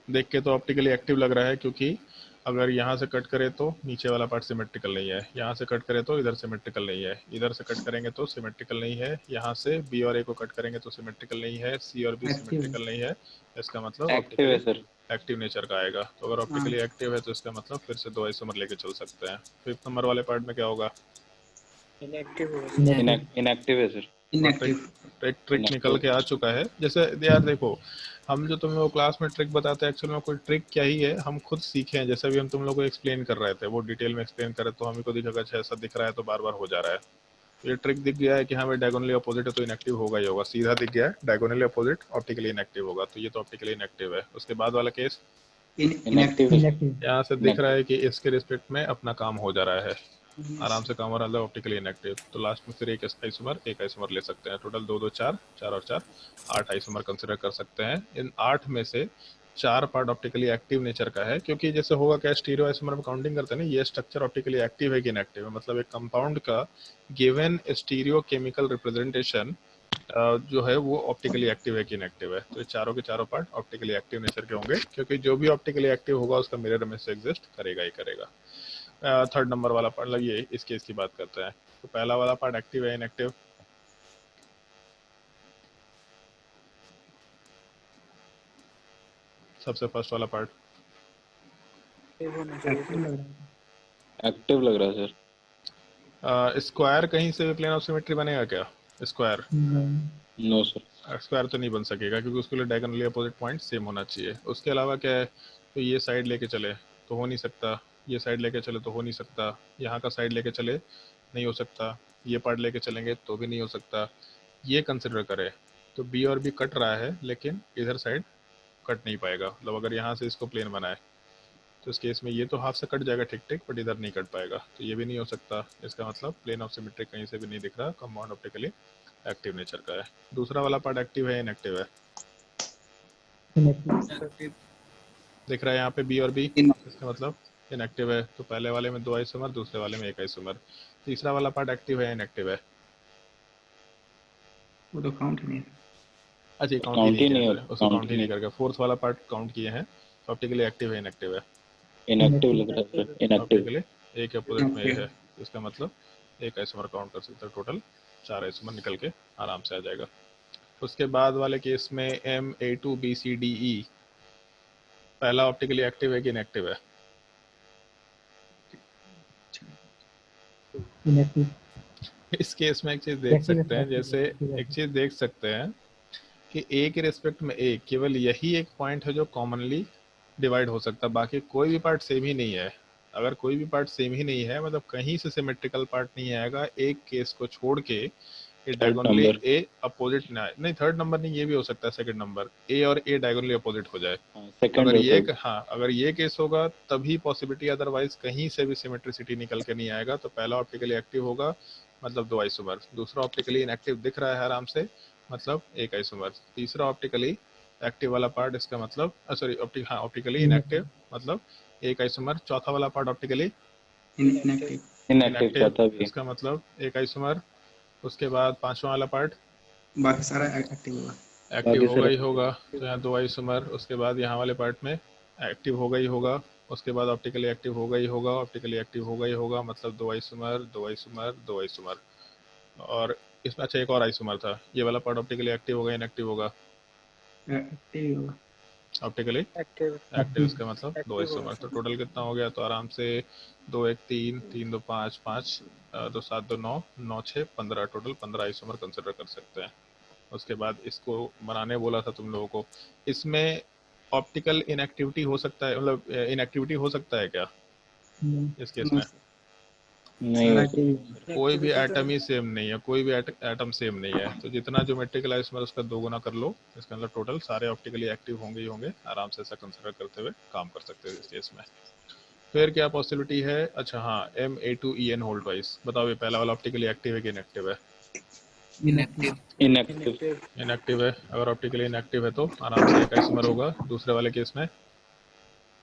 देख के तो ऑप्टिकली एक्टिव लग रहा है, क्योंकि अगर यहाँ से कट करे तो नीचे वाला पार्ट सिमेट्रिकल नहीं है, यहाँ से कट करे तो इधर सिमेट्रिकल नहीं है, इधर से कट करेंगे तो सिमेट्रिकल नहीं है, यहाँ से बी और ए को कट करेंगे तो सिमेट्रिकल नहीं है, सी और बी एक्टिव है। सिमेट्रिकल नहीं है। इसका मतलब एक्टिव है ऑप्टिकली सर। एक्टिव नेचर का आएगा। तो अगर ऑप्टिकली एक्टिव है तो इसका मतलब फिर से 2 आइसोमर लेके चल सकते हैं। फिफ्थ नंबर वाले पार्ट में क्या होगा? इनएक्टिव होगा। इनएक्टिव है सर। Trick inactive. ट्रिक निकल के आ चुका है। जैसे यार देखो, हम जो तुम्हें वो क्लास में ट्रिक बताते हैं, एक्चुअल में कोई ट्रिक क्या ही है, हम खुद सीखे हैं। जैसे भी हम तुम लोग को एक्सप्लेन कर रहे थे, वो डिटेल में एक्सप्लेन कर रहे, तो हमें को दिखा अच्छा ऐसा दिख रहा है तो बार बार हो जा रहा है। ये ट्रिक दिख गया है कि हमें डायगोनली अपोजिट है तो इनएक्टिव होगा ही होगा, सीधा दिख गया है डायगोनली अपोजिट ऑप्टिकली इनएक्टिव होगा, तो ये तो ऑप्टिकली इनएक्टिव है। उसके बाद वाला केस इनएक्टिव। यहाँ से दिख रहा है कि इसके रिस्पेक्ट में अपना काम हो जा रहा है, आराम से काम हो रहा है, ऑप्टिकली इनएक्टिव। तो लास्ट में फिर एक आइसोमर ले सकते हैं। टोटल 2 2 4 4 और 4 8 आइसोमर कंसिडर कर सकते हैं। इन 8 में से 4 पार्ट ऑप्टिकली एक्टिव नेचर का है, क्योंकि जैसे होगा क्या, स्टीरियो आइसोमर में काउंटिंग करते हैं ना, ये स्ट्रक्चर ऑप्टिकली एक्टिव है कि इनएक्टिव है, मतलब एक कंपाउंड का गिवन स्टीरियो केमिकल रिप्रेजेंटेशन जो है वो ऑप्टिकली एक्टिव है कि इनएक्टिव है। तो ये चारों के चारों पार्ट ऑप्टिकली एक्टिव नेचर के होंगे, क्योंकि जो भी ऑप्टिकली एक्टिव होगा उसका मिरर इमेज से एग्जिस्ट करेगा ही करेगा। थर्ड नंबर वाला पार्ट लगिए इस केस की बात करते हैं। तो पहला वाला पार्ट एक्टिव है इनएक्टिव? सबसे फर्स्ट वाला पार्ट एक्टिव होना चाहिए। एक्टिव लग रहा है सर। स्क्वायर कहीं से भी प्लेन ऑफ सिमेट्री बनेगा क्या? Square no sir. स्क्वायर तो नहीं बन सकेगा, क्योंकि उसके लिए डायगोनली अपोजिट पॉइंट सेम होना चाहिए। उसके अलावा क्या है, तो ये साइड लेके चले तो हो नहीं सकता, ये साइड लेके चले तो हो नहीं सकता, यहाँ का साइड लेके चले नहीं हो सकता, ये पार्ट लेके चलेंगे तो भी नहीं हो सकता। ये कंसिडर करें तो बी और बी कट रहा है, लेकिन इधर साइड कट नहीं पाएगा। मतलब अगर यहाँ से इसको प्लेन बनाए तो इस केस में ये तो हाफ से कट जाएगा ठीक ठीक, बट इधर नहीं कट पाएगा, तो ये भी नहीं हो सकता। इसका मतलब प्लेन ऑफ सिमेट्री कहीं से भी नहीं दिख रहा, कंपाउंड ऑप्टिकली एक्टिव नेचर का है। दूसरा वाला पार्ट एक्टिव है इनएक्टिव है? एक्टिव। दिख रहा है यहाँ पे बी और बी, इसका मतलब इनएक्टिव है। तो पहले वाले में 2 आइसोमर, दूसरे वाले में 1 आइसोमर। तीसरा वाला पार्ट एक्टिव है इनएक्टिव है? वो तो काउंट नहीं है। अच्छा ये काउंट ही नहीं किया, उसको काउंट ही नहीं करके फोर्थ वाला पार्ट काउंट किए हैं। ऑप्टिकली एक्टिव है इनएक्टिव है? इनएक्टिव लग रहा है सर। इनएक्टिव। ऑप्टिकली एक अपोजिट में है, इसका मतलब 1 आइसोमर काउंट कर सकते हैं। टोटल 4 आइसोमर निकल के आराम से आ जाएगा। उसके बाद वाले केस में MA2BCDE पहला ऑप्टिकली एक्टिव है कि इनएक्टिव है? इस केस में एक चीज देख सकते हैं, जैसे एक चीज देख सकते हैं कि ए के रिस्पेक्ट में ए केवल यही एक पॉइंट है जो कॉमनली डिवाइड हो सकता है, बाकी कोई भी पार्ट सेम ही नहीं है। अगर कोई भी पार्ट सेम ही नहीं है, मतलब कहीं से सिमेट्रिकल पार्ट नहीं आएगा, एक केस को छोड़ के ये डायगोनली नंबर। ए अपोजिट नहीं, थर्ड नंबर नहीं, ये भी हो सकता है सेकंड नंबर, ए और ए डायगोनली अपोजिट हो जाए। सेकंड अगर है ये सर। हाँ, अगर ये केस होगा तभी पॉसिबिलिटी, अदरवाइज कहीं से भी सिमेट्रिसिटी निकल के नहीं आएगा। तो पहला ऑप्टिकली एक्टिव होगा, मतलब 2 आइसोमर। दूसरा ऑप्टिकली इनएक्टिव दिख रहा है आराम से, मतलब 1 आइसोमर। तीसरा ऑप्टिकली एक्टिव वाला पार्ट, इसका मतलब सॉरी ऑप्टिकली इनएक्टिव, मतलब 1 आइसोमर। चौथा वाला पार्ट ऑप्टिकली इनएक्टिव। इनएक्टिव चौथा भी। इसका मतलब 1 आइसोमर। उसके बाद पांचवा वाला पार्ट बाकी सारा एक्टिव होगा। एक्टिव बाकी होगा सर ही होगा, तो यहाँ 2 आइसोमर। उसके बाद यहाँ वाले पार्ट में एक्टिव होगा ही होगा। उसके बाद ऑप्टिकली एक्टिव होगा ही होगा, ऑप्टिकली एक्टिव होगा ही होगा, मतलब 2 आइसोमर 2 आइसोमर 2 आइसोमर। और इसमें अच्छा एक और आइसोमर था, ये वाला पार्ट ऑप्टिकली एक्टिव होगा इनएक्टिव होगा? एक्टिव होगा। Optically active. एक्टिव, इसका मतलब 2 एक्टिव आइसोमर। होगा तो सर। टोटल कितना हो गया, तो आराम से 2 1 3 3 2 5 5 2 7 2 9 9 6 15, टोटल 15 आइसोमर कंसिडर कर सकते हैं। उसके बाद इसको बनाने बोला था तुम लोगों को, इसमें ऑप्टिकल इनएक्टिविटी हो सकता है, मतलब इनएक्टिविटी हो सकता है क्या इस केस में? नहीं हो वैरायटी सकता। कोई भी एटम ही सेम नहीं है, कोई भी एटम सेम नहीं है। तो जितना ज्योमेट्रिकल है इसमें उसका 2 गुना कर लो, इसका मतलब टोटल सारे ऑप्टिकली एक्टिव होंगे ही होंगे। आराम से ऐसा कंसिडर करते हुए काम कर सकते हैं इस केस में। फिर क्या पॉसिबिलिटी है? अच्छा हाँ, Ma2En होल्ड वाइज बताओ, ये पहला वाला ऑप्टिकली एक्टिव है कि इनएक्टिव है? इनएक्टिव। इनएक्टिव। इनएक्टिव है। अगर ऑप्टिकली इनएक्टिव है तो आराम से एक आइसोमर होगा। दूसरे वाले केस में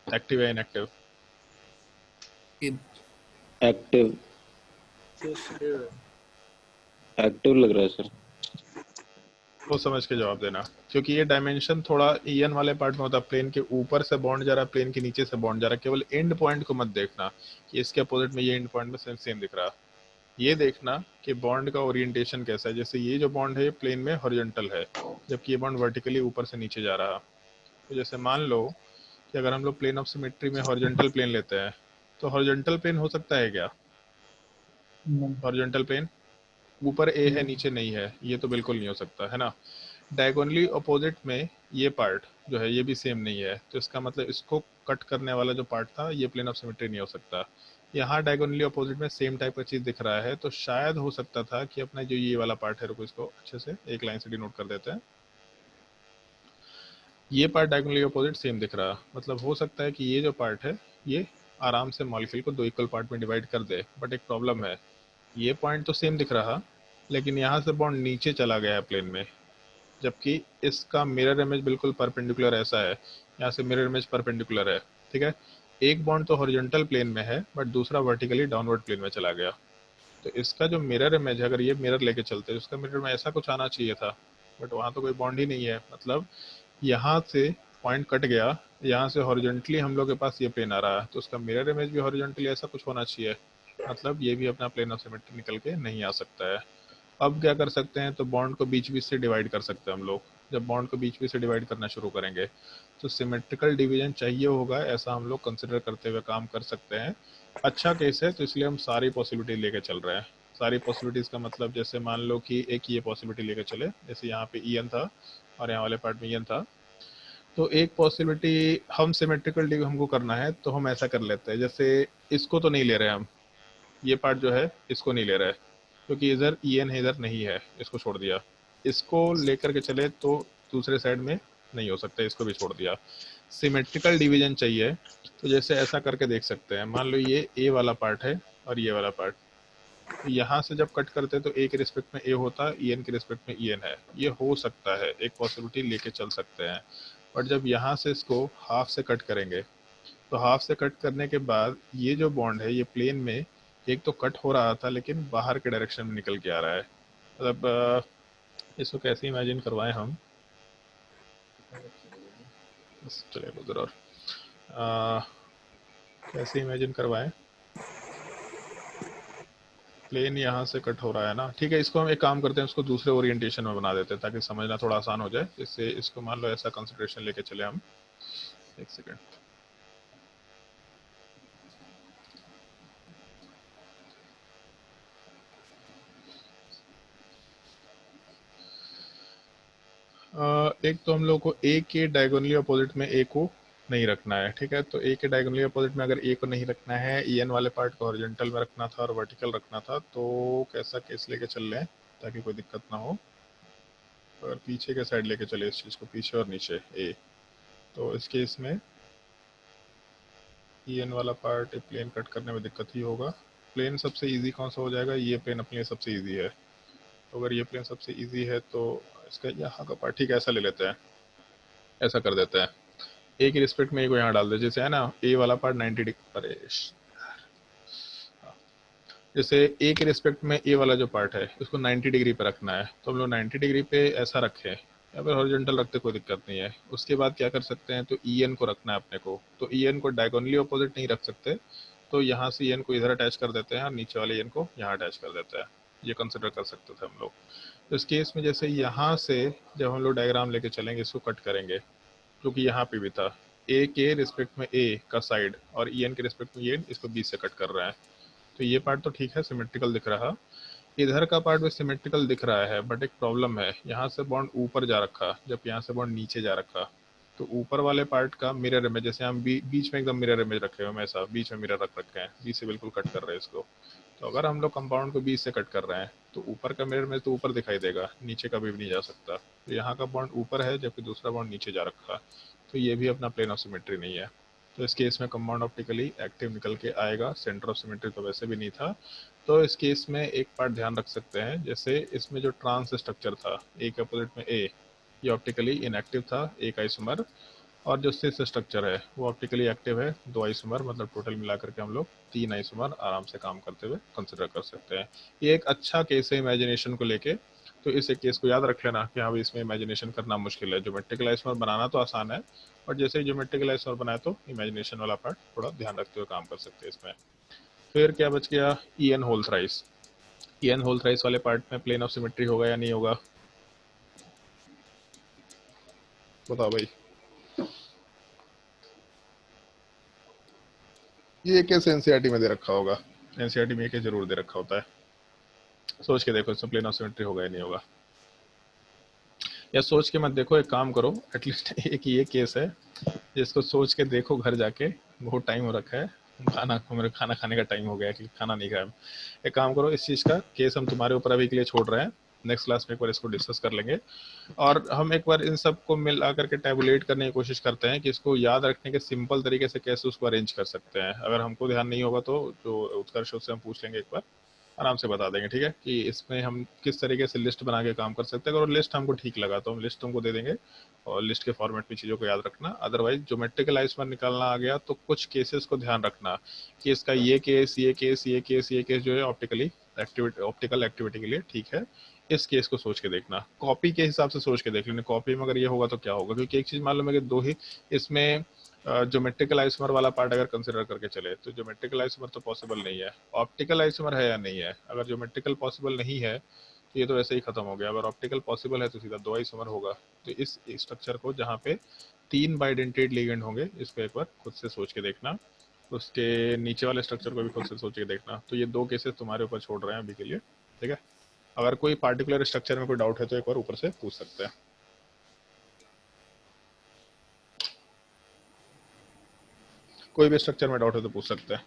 एक्टिव है इनएक्टिव? एक्टिव। एक्टिव लग रहा है सर। वो समझ के जवाब देना, क्योंकि ये डायमेंशन थोड़ा ईएन वाले पार्ट में होता है। प्लेन के ऊपर से बॉन्ड जा रहा है, प्लेन के नीचे से बॉन्ड जा रहा है। केवल एंड पॉइंट को मत देखना कि इसके अपोजिट में ये एंड पॉइंट में सेम सेम दिख रहा है। ये देखना कि बॉन्ड का ओरिएंटेशन कैसा है। जैसे ये जो बॉन्ड है ये प्लेन में हॉरिजॉन्टल है, जबकि ये बॉन्ड वर्टिकली ऊपर से नीचे जा रहा है। तो जैसे मान लो कि अगर हम लोग प्लेन ऑफ सिमेट्री में हॉरिजॉन्टल प्लेन लेते हैं, तो हॉरिजॉन्टल प्लेन हो सकता है क्या? नहीं। हॉरिजॉन्टल प्लेन ऊपर ए है नीचे नहीं है, ये तो बिल्कुल नहीं हो सकता है ना। डायगोनली अपोजिट में ये पार्ट जो है ये भी सेम नहीं है, तो इसका मतलब इसको कट करने वाला जो पार्ट था ये प्लेन ऑफ सिमेट्री नहीं हो सकता। यहाँ डायगोनली अपोजिट में सेम टाइप का चीज दिख रहा है, तो शायद हो सकता था कि अपना जो ये वाला पार्ट है, रुको इसको अच्छे से एक लाइन से डिनोट कर देते हैं। ये पार्ट डायगोनली अपोजिट सेम दिख रहा, मतलब हो सकता है कि ये जो पार्ट है ये आराम से मॉलिक्यूल को 2 इक्वल पार्ट में डिवाइड कर दे। बट एक प्रॉब्लम है, ये पॉइंट तो सेम दिख रहा, लेकिन यहाँ से बॉन्ड नीचे चला गया है प्लेन में, जबकि इसका मिरर इमेज बिल्कुल परपेंडिकुलर ऐसा है। यहाँ से मिरर इमेज परपेंडिकुलर है, ठीक है। एक बॉन्ड तो हॉरिजॉन्टल प्लेन में है, बट दूसरा वर्टिकली डाउनवर्ड प्लेन में चला गया। तो इसका जो मिरर इमेज है, अगर ये मिरर लेके चलते हैं, उसका मिरर में ऐसा कुछ आना चाहिए था, बट वहाँ तो कोई बॉन्ड ही नहीं है। मतलब यहाँ से पॉइंट कट गया, यहाँ से हॉरिजॉन्टली हम लोग के पास ये प्लेन आ रहा है, तो उसका मिरर इमेज भी हॉरिजॉन्टली ऐसा कुछ होना चाहिए। मतलब ये भी अपना प्लेन ऑफ सिमेट्री निकल के नहीं आ सकता है। अब क्या कर सकते हैं, तो बॉन्ड को बीच बीच से डिवाइड कर सकते हैं हम लोग। जब बॉन्ड को बीच बीच से डिवाइड करना शुरू करेंगे तो सिमेट्रिकल डिवीजन चाहिए होगा, ऐसा हम लोग कंसिडर करते हुए काम कर सकते हैं। अच्छा केस है, तो इसलिए हम सारी पॉसिबिलिटी लेके चल रहे हैं। सारी पॉसिबिलिटीज का मतलब जैसे मान लो कि एक ये पॉसिबिलिटी लेके चले, जैसे यहाँ पे ईएन था और यहाँ वाले पार्ट में ईएन था, तो एक पॉसिबिलिटी हम सिमेट्रिकल डिव हमको करना है तो हम ऐसा कर लेते हैं। जैसे इसको तो नहीं ले रहे हम, ये पार्ट जो है इसको नहीं ले रहे, क्योंकि इधर ईएन है इधर नहीं है, इसको छोड़ दिया। इसको लेकर के चले तो दूसरे साइड में नहीं हो सकता, इसको भी छोड़ दिया। सिमेट्रिकल डिवीजन चाहिए, तो जैसे ऐसा करके देख सकते हैं। मान लो ये ए वाला पार्ट है और ये वाला पार्ट, तो यहाँ से जब कट करते हैं तो ए के रिस्पेक्ट में ए होता है, ईएन के रिस्पेक्ट में ईएन है। ये हो सकता है, एक पॉसिबिलिटी लेके चल सकते हैं। बट जब यहाँ से इसको हाफ से कट करेंगे, तो हाफ से कट करने के बाद ये जो बॉन्ड है ये प्लेन में एक तो कट हो रहा था, लेकिन बाहर के डायरेक्शन में निकल के आ रहा है। मतलब इसको कैसे इमेजिन करवाएं हम, चलिए उधर और कैसे इमेजिन करवाएं। प्लेन यहाँ से कट हो रहा है ना, ठीक है। इसको हम एक काम करते हैं, इसको दूसरे ओरिएंटेशन में बना देते हैं ताकि समझना थोड़ा आसान हो जाए। इससे इसको मान लो ऐसा कंसिडरेशन लेके चले हम। एक सेकेंड, एक तो हम लोग को ए के डायगोनली अपोजिट में ए को नहीं रखना है, ठीक है। तो ए के डायगोनली अपोजिट में अगर ए को नहीं रखना है, ईएन वाले पार्ट को हॉरिजॉन्टल में रखना था और वर्टिकल रखना था, तो कैसा केस लेके चल रहे हैं ताकि कोई दिक्कत ना हो। अगर पीछे के साइड लेके चले इस चीज़ को, पीछे और नीचे ए, तो इस केस में ईएन वाला पार्ट प्लेन कट करने में दिक्कत ही होगा। प्लेन सबसे इजी कौन सा हो जाएगा? ये प्लेन अपने लिए सबसे इजी है। तो अगर ये प्लेन सबसे इजी है तो इसका यहाँ का पार्ट, ठीक है, ऐसा ले लेते हैं, ऐसा कर देते हैं। ए की रिस्पेक्ट में ए को यहाँ डाल दे, जैसे है ना ए वाला पार्ट 90 डिग्री पर, जैसे ए के रिस्पेक्ट में ए वाला जो पार्ट है उसको 90 डिग्री पे रखना है, तो हम लोग 90 डिग्री पे ऐसा रखें, या फिर हॉरिजॉन्टल रखते कोई दिक्कत नहीं है। उसके बाद क्या कर सकते हैं, तो ईएन को रखना है अपने को, तो ईएन को डायगोनली अपोजिट नहीं रख सकते, तो यहाँ से ईएन को इधर अटैच कर देते हैं और नीचे वाले ईएन को यहाँ अटैच कर देते हैं। ये कंसिडर कर सकते थे हम लोग। तो इस केस में जैसे यहाँ से जब हम लोग डायग्राम लेके चलेंगे, इसको कट करेंगे, क्योंकि यहाँ पे भी था ए के रिस्पेक्ट में ए का साइड और ईएन के रिस्पेक्ट में ईएन, इसको बीच से कट कर रहा है। तो ये पार्ट तो ठीक है, सिमेट्रिकल दिख रहा। इधर का पार्ट भी सिमेट्रिकल दिख रहा है, बट एक प्रॉब्लम है, यहाँ से बॉन्ड ऊपर जा रखा जब यहाँ से बॉन्ड नीचे जा रखा। तो ऊपर वाले पार्ट का मिरर इमेज, जैसे हम बीच में एकदम मिरर इमेज रखे हुए हैं, ऐसा बीच में मिरर रख रखे हैं, बीच से बिल्कुल कट कर रहे हैं इसको। तो अगर हम लोग कंपाउंड को बीच से कट कर रहे हैं तो ऊपर का मिरर इमेज तो ऊपर दिखाई देगा, नीचे कभी भी नहीं जा सकता। तो यहाँ का बॉन्ड ऊपर है जबकि दूसरा बॉन्ड नीचे जा रखा, तो ये भी अपना प्लेन ऑफ सिमेट्री नहीं है। तो इस केस में कंपाउंड ऑप्टिकली एक्टिव निकल के आएगा, सेंटर ऑफ सिमेट्री तो वैसे भी नहीं था। तो इस केस में एक पार्ट ध्यान रख सकते हैं, जैसे इसमें जो ट्रांस स्ट्रक्चर था ए के अपोजिट में ए, ये ऑप्टिकली इनएक्टिव था, एक आइसोमर। और जो सिस स्ट्रक्चर है वो ऑप्टिकली एक्टिव है, 2 आइसोमर, मतलब टोटल मिलाकर के हम लोग 3 आइसोमर आराम से काम करते हुए कंसिडर कर सकते हैं। ये एक अच्छा केस है इमेजिनेशन को लेके। तो इस एक केस को याद रख लेना कि हाँ भाई इसमें इमेजिनेशन करना मुश्किल है, ज्योमेट्रिकल आइसोमर बनाना तो आसान है, और जैसे ही ज्योमेट्रिकल आइसोमर बनाए तो इमेजिनेशन वाला पार्ट थोड़ा ध्यान रखते हुए काम कर सकते हैं इसमें। फिर क्या बच गया, en whole thrice. En whole thrice वाले पार्ट में प्लेन ऑफ सिमेट्री होगा या नहीं होगा, बताओ भाई। ये केस एनसीईआरटी में दे रखा होगा, एनसीईआरटी में ये केस जरूर दे रखा होता है, सोच के देखो इसमें प्लेन ऑफ सिमेट्री होगा या नहीं होगा। या सोच के मत देखो, एक काम करो, एटलीस्ट एक ये केस है जिसको सोच के देखो घर जाके, बहुत टाइम हो रखा है, मेरे खाना खाने का टाइम हो गया कि खाना नहीं खाया। एक काम करो, इस चीज़ का केस हम तुम्हारे ऊपर अभी के लिए छोड़ रहे हैं, नेक्स्ट क्लास में एक बार इसको डिस्कस कर लेंगे, और हम एक बार इन सब को मिला करके टैबुलेट करने की कोशिश करते हैं कि इसको याद रखने के सिंपल तरीके से कैसे उसको अरेंज कर सकते हैं। अगर हमको ध्यान नहीं होगा तो जो उत्कर्ष से हम पूछ लेंगे, एक बार आराम से बता देंगे, ठीक है, कि इसमें हम किस तरीके से लिस्ट बना के काम कर सकते हैं। अगर लिस्ट हमको ठीक लगा तो हम लिस्ट तुमको दे देंगे, और लिस्ट के फॉर्मेट में चीज़ों को याद रखना। अदरवाइज ज्योमेट्रिकल आइसोमर निकालना आ गया तो कुछ केसेस को ध्यान रखना कि इसका ये केस, ये केस, ये केस, ये केस जो है ऑप्टिकली एक्टिविटी, ऑप्टिकल एक्टिविटी के लिए ठीक है। इस केस को सोच के देखना, कॉपी के हिसाब से सोच के देख लेना, कॉपी में अगर ये होगा तो क्या होगा, क्योंकि एक चीज़ मालूम है कि दो ही इसमें ज्योमेट्रिकल आइसोमर वाला पार्ट अगर कंसिडर करके चले तो ज्योमेट्रिकल आइसोमर तो पॉसिबल नहीं है, ऑप्टिकल आइसोमर है या नहीं है। अगर ज्योमेट्रिकल पॉसिबल नहीं है तो ये तो ऐसे ही खत्म हो गया, अगर ऑप्टिकल पॉसिबल है तो सीधा 2 आइसोमर होगा। तो इस स्ट्रक्चर को जहाँ पे 3 बाइडेंटेड लिगेंड होंगे, इसको एक बार खुद से सोच के देखना, उसके नीचे वाले स्ट्रक्चर को भी खुद से सोच के देखना। तो ये 2 केसेस तुम्हारे ऊपर छोड़ रहे हैं अभी के लिए, ठीक है। अगर कोई पार्टिकुलर स्ट्रक्चर में कोई डाउट है तो एक बार ऊपर से पूछ सकते हैं। कोई भी स्ट्रक्चर में डाउट है तो पूछ सकते हैं,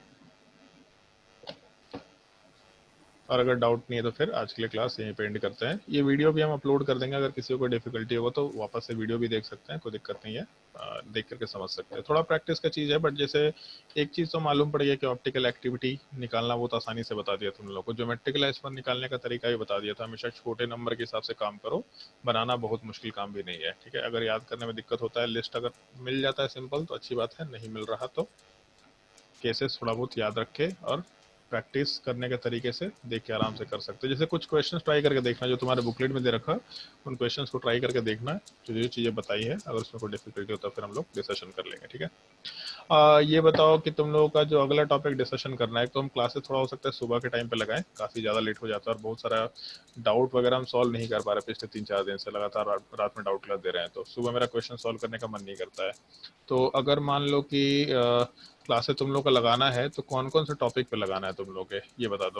और अगर डाउट नहीं है तो फिर आज के लिए क्लास यहीं पे एंड करते हैं। ये वीडियो भी हम अपलोड कर देंगे, अगर किसी को डिफिकल्टी होगा तो वापस से वीडियो भी देख सकते हैं, कोई दिक्कत नहीं है, देख करके समझ सकते हैं। थोड़ा प्रैक्टिस का चीज़ है, बट जैसे एक चीज़ तो मालूम पड़ गया कि ऑप्टिकल एक्टिविटी निकालना वो तो आसानी से बता दिया तुम लोगों को, ज्योमेट्रिकल आइसोमर निकालने का तरीका भी बता दिया था। हमेशा छोटे नंबर के हिसाब से काम करो, बनाना बहुत मुश्किल काम भी नहीं है, ठीक है। अगर याद करने में दिक्कत होता है, लिस्ट अगर मिल जाता है सिंपल तो अच्छी बात है, नहीं मिल रहा तो केसेस थोड़ा बहुत याद रखे और प्रैक्टिस करने के तरीके से देख के आराम से कर सकते हैं। जैसे कुछ क्वेश्चंस ट्राई करके देखना, जो तुम्हारे बुकलेट में दे रखा है उन क्वेश्चंस को ट्राई करके देखना, जो चीज़ें बताई है, अगर उसमें कोई डिफिकल्टी होता है फिर हम लोग डिस्कशन कर लेंगे, ठीक है। ये बताओ कि तुम लोगों का जो अगला टॉपिक डिस्कशन करना है, तो हम क्लासेस थोड़ा हो सकता है सुबह के टाइम पे लगाएं, काफ़ी ज़्यादा लेट हो जाता है और बहुत सारा डाउट वगैरह हम सॉल्व नहीं कर पा रहे पिछले 3-4 दिन से, लगातार रात में डाउट क्लास दे रहे हैं, तो सुबह मेरा क्वेश्चन सॉल्व करने का मन नहीं करता है। तो अगर मान लो कि क्लासेस तुम लोग का लगाना है तो कौन कौन से टॉपिक पे लगाना है तुम लोग के, ये बता दो।